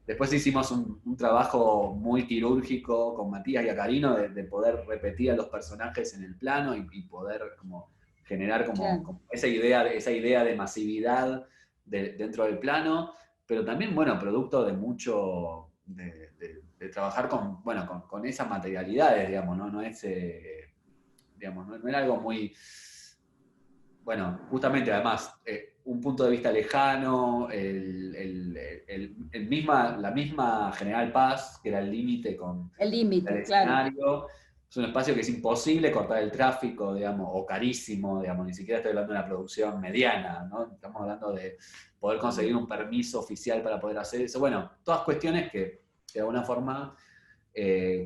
después hicimos un trabajo muy quirúrgico con Matías y Acarino de poder repetir a los personajes en el plano y poder como generar Claro. como esa idea de masividad dentro del plano, pero también, bueno, producto de mucho, de trabajar con, bueno, con esas materialidades, digamos, ¿no? No es, digamos, no era algo muy, bueno, justamente además, un punto de vista lejano, la misma General Paz, que era el límite con El el límite, claro. escenario, es un espacio que es imposible cortar el tráfico, digamos, o carísimo, digamos, ni siquiera estoy hablando de una producción mediana, ¿no? Estamos hablando de poder conseguir un permiso oficial para poder hacer eso. Bueno, todas cuestiones que de alguna forma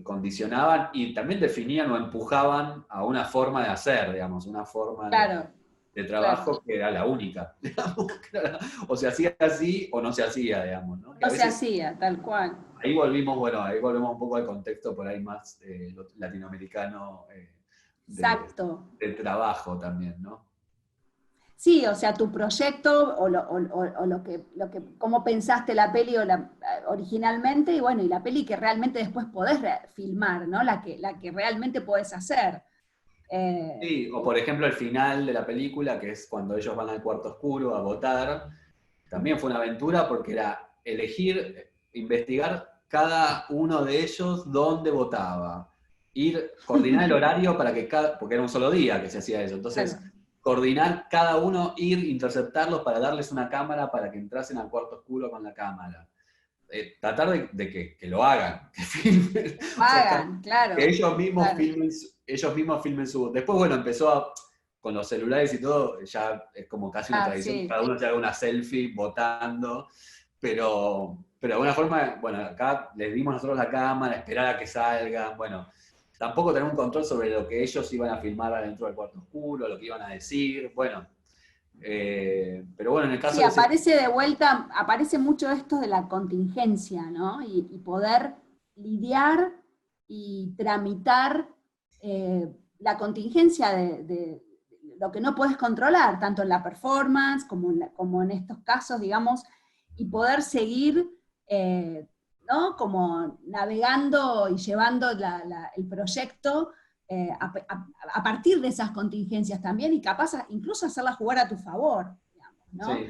condicionaban y también definían o empujaban a una forma de hacer, digamos, una forma Claro, de claro. trabajo que era la única, digamos, o se hacía así o no se hacía, digamos, ¿no? Que a No se veces hacía, tal cual. ahí volvimos, bueno, ahí volvemos un poco al contexto por ahí más latinoamericano de, Exacto. de trabajo también, ¿no? Sí, o sea, tu proyecto o cómo pensaste la peli originalmente, y bueno, y la peli que realmente después podés filmar, ¿no? La que realmente podés hacer. Eh, Sí, o por ejemplo el final de la película, que es cuando ellos van al cuarto oscuro a votar, también fue una aventura porque era elegir, investigar cada uno de ellos dónde votaba, coordinar el horario para que porque era un solo día que se hacía eso, entonces claro. coordinar cada uno, interceptarlos para darles una cámara para que entrasen al cuarto oscuro con la cámara. Tratar de que lo hagan, que filmen, o sea, Pagan, que claro, claro. ellos mismos filmen su. Después, bueno, con los celulares y todo, ya es como casi una Ah, tradición, sí. cada uno se haga una selfie votando, pero de alguna forma, bueno, acá les dimos nosotros la cámara, esperar a que salgan, bueno, tampoco tener un control sobre lo que ellos iban a filmar adentro del cuarto oscuro, lo que iban a decir, bueno, pero bueno, en el Sí, caso de ese. aparece de vuelta, aparece mucho esto de la contingencia, ¿no? Y poder lidiar y tramitar la contingencia de lo que no puedes controlar, tanto en la performance como en estos casos, digamos, y poder seguir, ¿no? Como navegando y llevando el proyecto a partir de esas contingencias también, y capaz incluso hacerla jugar a tu favor, digamos, ¿no? Sí,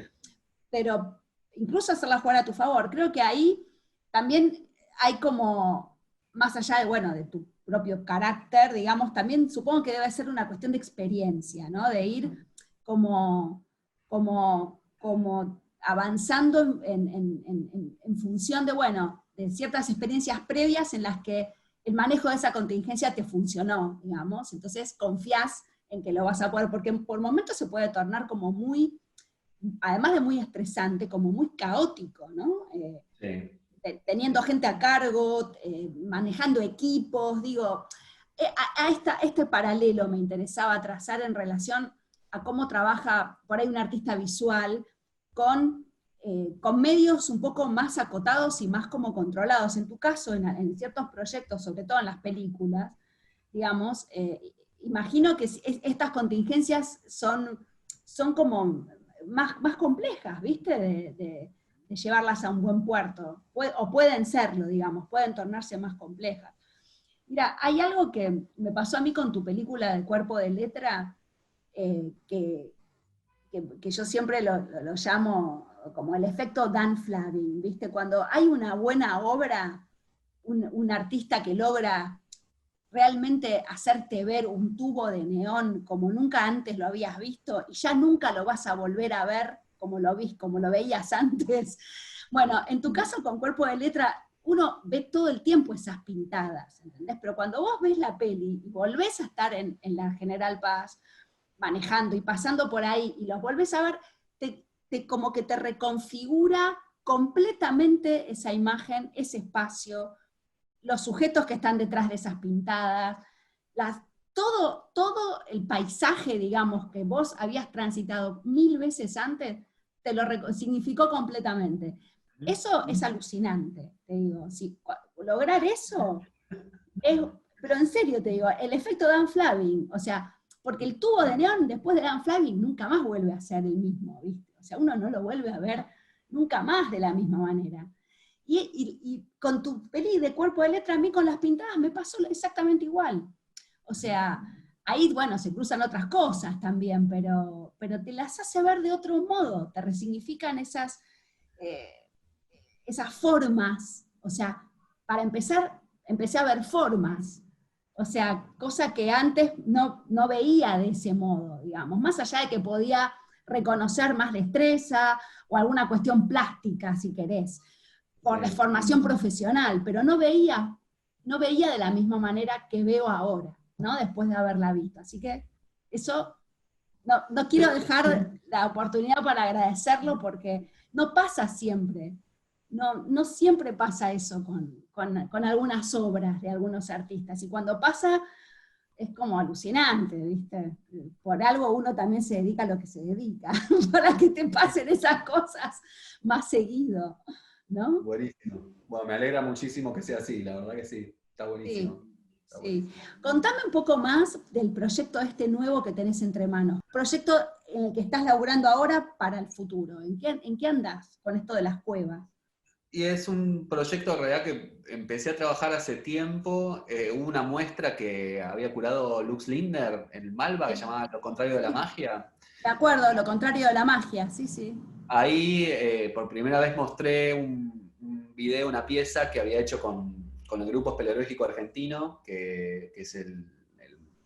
Pero incluso hacerla jugar a tu favor. Creo que ahí también hay como, más allá de, bueno, de tu propio carácter, digamos, también supongo que debe ser una cuestión de experiencia, ¿no? De ir como avanzando en función de, bueno, de ciertas experiencias previas en las que el manejo de esa contingencia te funcionó, digamos, entonces confías en que lo vas a poder, porque por momentos se puede tornar como muy, además de muy estresante, como muy caótico, ¿no? Sí. Teniendo gente a cargo, manejando equipos, digo, este paralelo me interesaba trazar en relación a cómo trabaja por ahí un artista visual con medios un poco más acotados y más como controlados. En tu caso, en ciertos proyectos, sobre todo en las películas, digamos, imagino que estas contingencias son como más complejas, ¿viste? De llevarlas a un buen puerto, o pueden serlo, digamos, pueden tornarse más complejas. Mira, hay algo que me pasó a mí con tu película de Cuerpo de Letra, que yo siempre lo llamo como el efecto Dan Flavin, ¿viste? Cuando hay una buena obra, un artista que logra realmente hacerte ver un tubo de neón como nunca antes lo habías visto, y ya nunca lo vas a volver a ver como lo veías antes. Bueno, en tu caso con Cuerpo de Letra, uno ve todo el tiempo esas pintadas, ¿entendés? Pero cuando vos ves la peli y volvés a estar en la General Paz, manejando y pasando por ahí, y los volvés a ver, como que te reconfigura completamente esa imagen, ese espacio, los sujetos que están detrás de esas pintadas, todo el paisaje, digamos, que vos habías transitado 1000 veces antes, te lo significó completamente. Eso es alucinante, te digo. Lograr eso, pero en serio te digo, el efecto Dan Flavin, o sea, porque el tubo de neón después de Dan Flavin nunca más vuelve a ser el mismo, ¿viste? O sea, uno no lo vuelve a ver nunca más de la misma manera. Y con tu peli de Cuerpo de Letra, a mí con las pintadas me pasó exactamente igual. O sea, ahí, bueno, se cruzan otras cosas también, pero te las hace ver de otro modo, te resignifican esas formas. O sea, para empezar, empecé a ver formas. O sea, cosa que antes no veía de ese modo, digamos. Más allá de que podía reconocer más destreza o alguna cuestión plástica, si querés, por la formación profesional, pero no veía de la misma manera que veo ahora, ¿no? Después de haberla visto. Así que eso, no quiero dejar la oportunidad para agradecerlo, porque no pasa siempre. No siempre pasa eso con algunas obras de algunos artistas, y cuando pasa es como alucinante, ¿viste? Por algo uno también se dedica a lo que se dedica, para que te pasen esas cosas más seguido, ¿no? Buenísimo. Bueno, me alegra muchísimo que sea así, la verdad que sí, está Sí, buenísimo. Está sí. buenísimo. Contame un poco más del proyecto este nuevo que tenés entre manos. Proyecto en el que estás laburando ahora para el futuro. ¿En qué andás con esto de las cuevas? Y es un proyecto en realidad que empecé a trabajar hace tiempo. Hubo una muestra que había curado Lux Linder en el Malva, que se llamaba Lo contrario de la magia. De acuerdo, lo contrario de la magia, sí, sí. Ahí por primera vez mostré un video, una pieza que había hecho con el Grupo Espeleológico Argentino, que es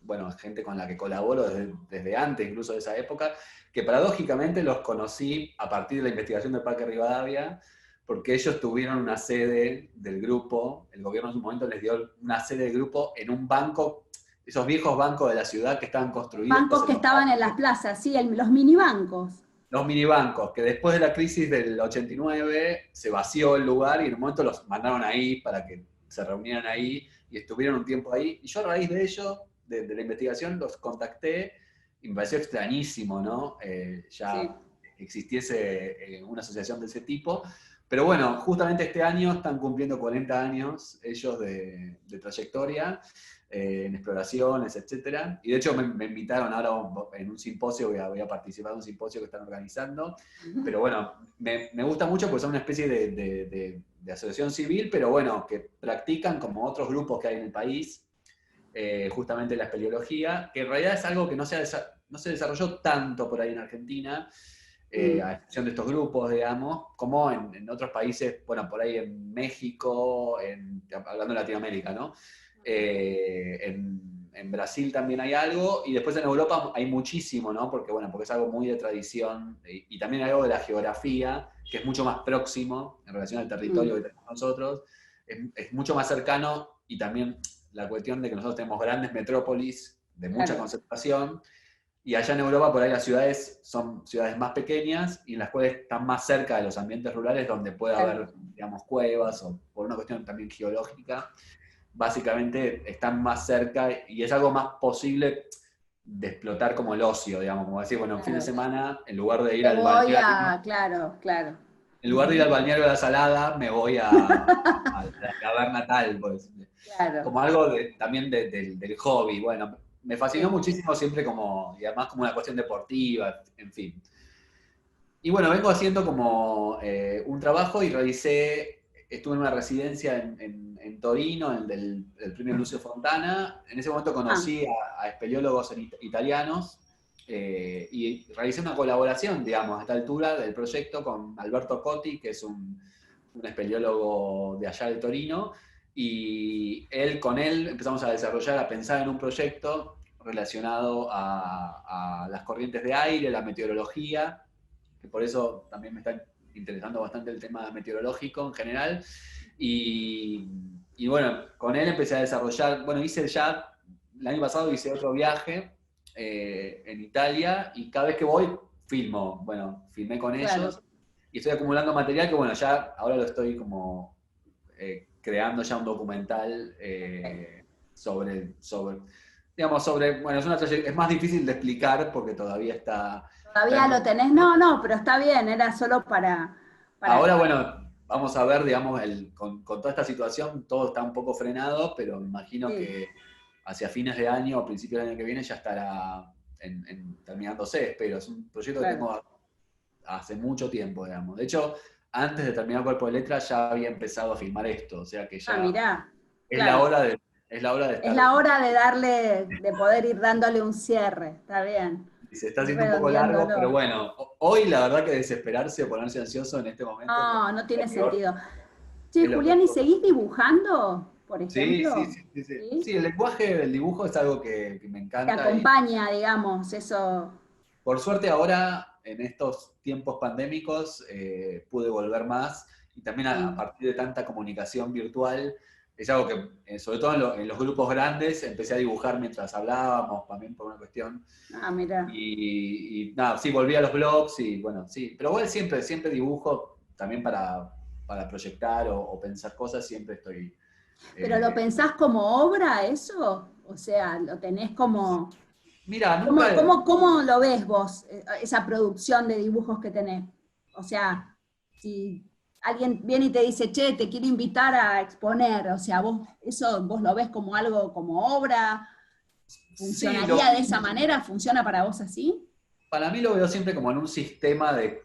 bueno, gente con la que colaboro desde antes, incluso de esa época, que paradójicamente los conocí a partir de la investigación del Parque Rivadavia, porque ellos tuvieron una sede del grupo, el gobierno en su momento les dio una sede del grupo en un banco, esos viejos bancos de la ciudad que estaban construidos Bancos en que los estaban en las parques. plazas, sí, los minibancos. Los minibancos, que después de la crisis del 89 se vació el lugar y en un momento los mandaron ahí para que se reunieran ahí y estuvieron un tiempo ahí. Y yo a raíz de ello, de la investigación, los contacté y me pareció extrañísimo, ¿no? Sí. Ya existiese una asociación de ese tipo. Pero bueno, justamente este año están cumpliendo 40 años ellos de trayectoria en exploraciones, etcétera. Y de hecho me invitaron ahora en un simposio, voy a participar de un simposio que están organizando. Pero bueno, me gusta mucho porque son una especie de asociación civil, pero bueno, que practican como otros grupos que hay en el país, justamente la espeleología, que en realidad es algo que no se desarrolló tanto por ahí en Argentina, a excepción de estos grupos, digamos, como en otros países, bueno, por ahí en México, hablando de Latinoamérica, ¿no? En en Brasil también hay algo, y después en Europa hay muchísimo, ¿no? Porque, bueno, porque es algo muy de tradición, y también hay algo de la geografía, que es mucho más próximo en relación al territorio que tenemos nosotros, es mucho más cercano, y también la cuestión de que nosotros tenemos grandes metrópolis de mucha Claro. concentración, y allá en Europa por ahí las ciudades son ciudades más pequeñas y en las cuales están más cerca de los ambientes rurales donde puede Claro. haber, digamos, cuevas o por una cuestión también geológica, básicamente están más cerca y es algo más posible de explotar como el ocio, digamos, como decir, bueno, un fin de Claro. semana, en lugar de ir Te al voy balneario, a, claro, claro. en lugar de ir al balneario de la Salada, me voy a la caverna tal, pues. Claro, Como algo también del hobby. Bueno, me fascinó sí. muchísimo siempre como, y además como una cuestión deportiva, en fin. Y bueno, vengo haciendo como un trabajo y estuve en una residencia en Torino, del premio Lucio Fontana. En ese momento Ah, conocí a espeleólogos italianos y realicé una colaboración, digamos, a esta altura del proyecto con Alberto Cotti, que es un espeleólogo de allá de Torino. Y con él empezamos a desarrollar, a pensar en un proyecto relacionado a las corrientes de aire, la meteorología, que por eso también me está interesando bastante el tema meteorológico en general. Y bueno, con él empecé a desarrollar, bueno, el año pasado hice otro viaje en Italia y cada vez que voy filmo, bueno, filmé con claro. ellos y estoy acumulando material que bueno, ya ahora lo estoy como creando ya un documental digamos, bueno, es más difícil de explicar porque todavía está Todavía en lo tenés. No, no, pero está bien, era solo para. ahora, bueno, vamos a ver, digamos, con toda esta situación, todo está un poco frenado, pero me imagino Sí, que hacia fines de año o principios del año que viene ya estará terminándose, espero. Es un proyecto que claro. tengo hace mucho tiempo, digamos. De hecho, antes de terminar Cuerpo de Letra ya había empezado a filmar esto, o sea que Ah, ya mirá, es la claro. hora es la hora de Es estar, la hora de darle, de poder ir dándole un cierre, está bien. se está Ir haciendo un poco largo, pero redondeándolo. bueno, hoy la verdad que desesperarse o ponerse ansioso en este momento es No, no tiene lo peor, sentido. Che, es lo Julián, ¿y peor. seguís dibujando, por Sí, sí, ejemplo? sí, sí, sí. ¿Sí? Sí, el lenguaje del dibujo es algo que me Te encanta y acompaña, digamos, eso. por suerte ahora, en estos tiempos pandémicos, pude volver más y también a Mm. partir de tanta comunicación virtual, es algo que, sobre todo en los grupos grandes, empecé a dibujar mientras hablábamos, también por una cuestión. Ah, mira. Y nada, sí, volví a los blogs y bueno, sí, pero igual siempre dibujo también para proyectar o pensar cosas, siempre estoy... ¿Pero lo eh, pensás como obra eso? O sea, lo tenés como. mira, ¿Cómo, nunca... cómo lo ves vos, esa producción de dibujos que tenés? O sea, si alguien viene y te dice, che, te quiero invitar a exponer, o sea, vos, eso vos lo ves como algo, como obra, Sí, ¿funcionaría de esa manera? ¿Funciona para vos así? para mí lo veo siempre como en un sistema de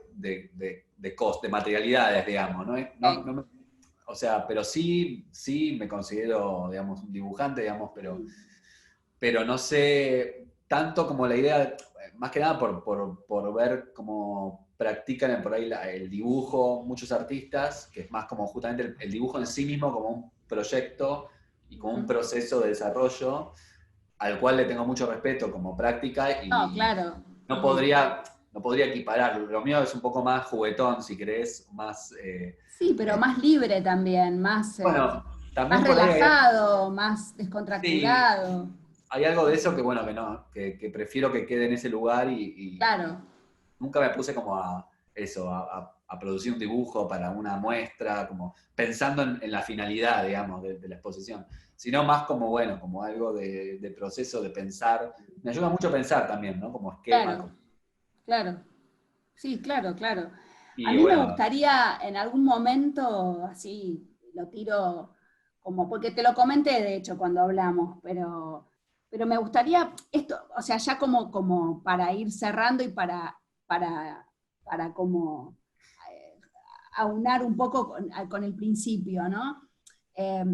materialidades, digamos, ¿no? Ok. O sea, pero sí me considero, digamos, un dibujante, digamos, Mm. pero no sé tanto como la idea, más que nada por ver cómo practican por ahí el dibujo muchos artistas, que es más como justamente el dibujo en sí mismo como un proyecto y como un Ujú. proceso de desarrollo al cual le tengo mucho respeto como práctica No, y claro. no podría, no podría equipararlo. Lo mío es un poco más juguetón, si querés, más... Sí, pero eh, más libre también, más, bueno, más también por ahí relajado, más sí, descontracturado. hay algo de eso que, bueno, que no, que prefiero que quede en ese lugar y Claro, nunca me puse como a eso, a producir un dibujo para una muestra, como pensando en la finalidad, digamos, de la exposición, sino más como, bueno, como algo de proceso de pensar. Me ayuda mucho a pensar también, ¿no? Como esquema. claro, claro. Sí, claro, claro. A Y mí me bueno, gustaría en algún momento, así, lo tiro como, porque te lo comenté de hecho cuando hablamos, pero me gustaría esto, o sea, ya como para ir cerrando y para, para como eh, aunar un poco con el principio, ¿no? Eh,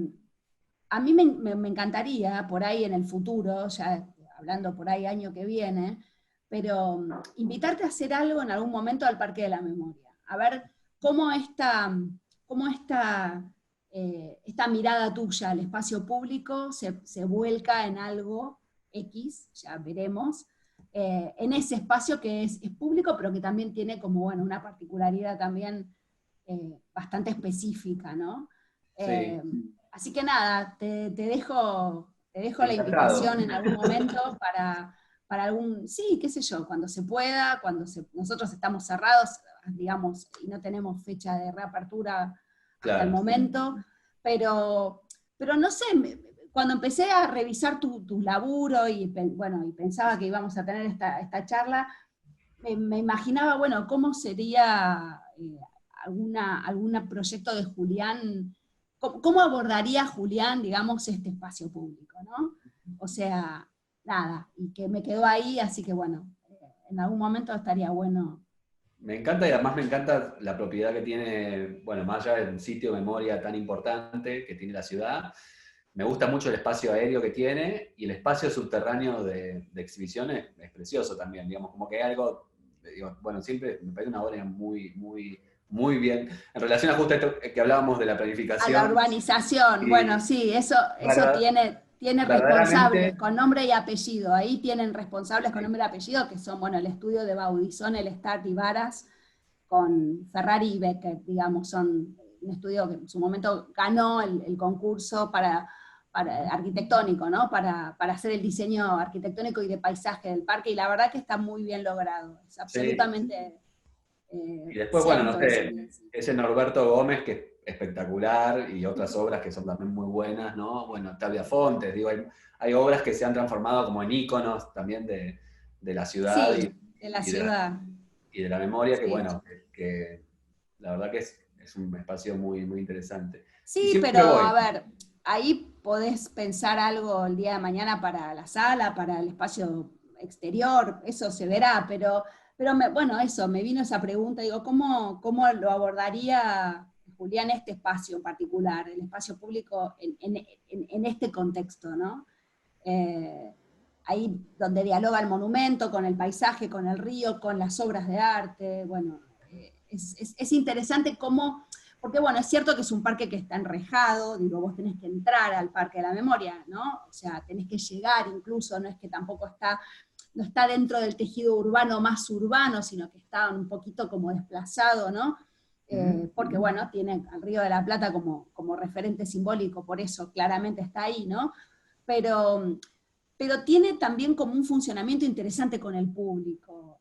a mí me encantaría por ahí en el futuro, ya hablando por ahí año que viene, pero invitarte a hacer algo en algún momento al Parque de la Memoria, a ver cómo esta mirada tuya al espacio público se vuelca en algo X, ya veremos, en ese espacio que es público, pero que también tiene como, bueno, una particularidad también bastante específica, ¿no? Sí. Así que nada, te dejo la Encantado. invitación en algún momento para algún, sí, qué sé yo, cuando se pueda, nosotros estamos cerrados, digamos, y no tenemos fecha de reapertura hasta el Claro. momento, pero no sé, cuando empecé a revisar tu laburo y, bueno, y pensaba que íbamos a tener esta charla, me imaginaba, bueno, cómo sería algún proyecto de Julián, cómo abordaría Julián, digamos, este espacio público, ¿no? O sea, nada, y que me quedó ahí, así que bueno, en algún momento estaría bueno. Me encanta y además me encanta la propiedad que tiene, bueno, más allá de un sitio de memoria tan importante que tiene la ciudad. Me gusta mucho el espacio aéreo que tiene y el espacio subterráneo de exhibiciones es precioso también, digamos, como que hay algo, digo, bueno, siempre me parece una obra muy, muy, muy bien. En relación a justo esto que hablábamos de la A la planificación, urbanización, bueno, y sí, eso verdad- tiene responsables verdaderamente, con nombre y apellido. Ahí tienen responsables con nombre y apellido, que son, bueno, el estudio de Baudisson, el Stat y Varas, con Ferrari y Becker, digamos, son un estudio que en su momento ganó el concurso para arquitectónico, ¿no? Para hacer el diseño arquitectónico y de paisaje del parque, y la verdad que está muy bien logrado. Es sí. absolutamente Y después, bueno, no cierto eso que sé, decís. ese Norberto Gómez, que es espectacular, y otras obras que son también muy buenas, ¿no? Bueno, Octavia Fontes, digo, hay obras que se han transformado como en íconos también de la ciudad Sí, de la y de la, ciudad. y de la memoria, que Sí. bueno, que la verdad que es un espacio muy, muy interesante. Y Sí, pero siempre a voy. ver, ahí podés pensar algo el día de mañana para la sala, para el espacio exterior, eso se verá, pero bueno, eso, me vino esa pregunta, digo, ¿cómo lo abordaría Julián este espacio en particular, el espacio público en este contexto, ¿no? Eh, Ahí donde dialoga el monumento con el paisaje, con el río, con las obras de arte, bueno, es interesante cómo, porque bueno, es cierto que es un parque que está enrejado, digo, vos tenés que entrar al Parque de la Memoria, ¿no? O sea, tenés que llegar incluso, no es que tampoco no está dentro del tejido urbano más urbano, sino que está un poquito como desplazado, ¿no? Porque bueno, tiene al Río de la Plata como referente simbólico, por eso claramente está ahí, ¿no? Pero, pero tiene también como un funcionamiento interesante con el público,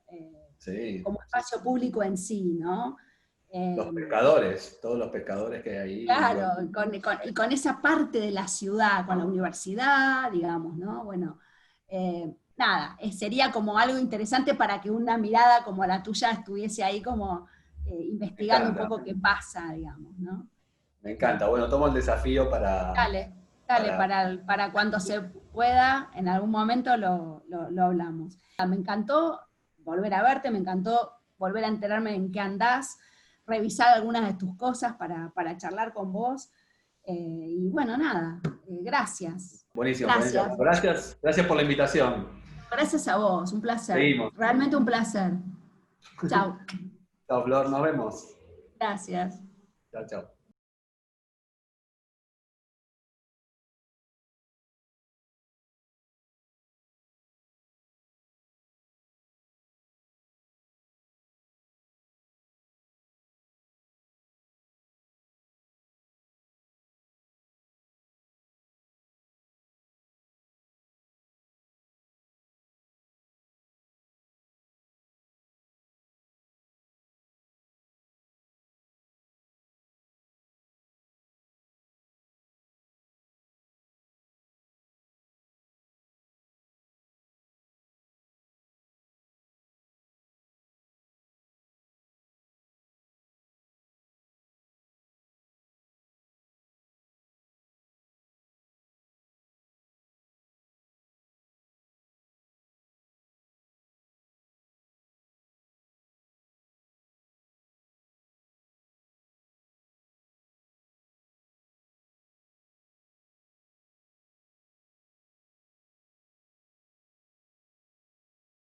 Sí, como sí. espacio público en sí, ¿no? Los Eh, pescadores, todos los pescadores que hay ahí. Bueno, claro, y con esa parte de la ciudad, con la universidad, digamos, ¿no? Bueno, nada, sería como algo interesante para que una mirada como la tuya estuviese ahí como me investigando un encanta, poco qué pasa, digamos, ¿no? me encanta. Bueno, tomo el desafío Dale, dale, para para cuando se pueda, en algún momento lo hablamos. Me encantó volver a verte, me encantó volver a enterarme en qué andás, revisar algunas de tus cosas para charlar con vos. Y bueno, nada, gracias. buenísimo, Florencia. Gracias. Bueno, gracias, gracias por la invitación. Gracias a vos, un placer. Seguimos. Realmente un placer. Chao. Chao, Flor, nos vemos. Gracias. Chao, chao.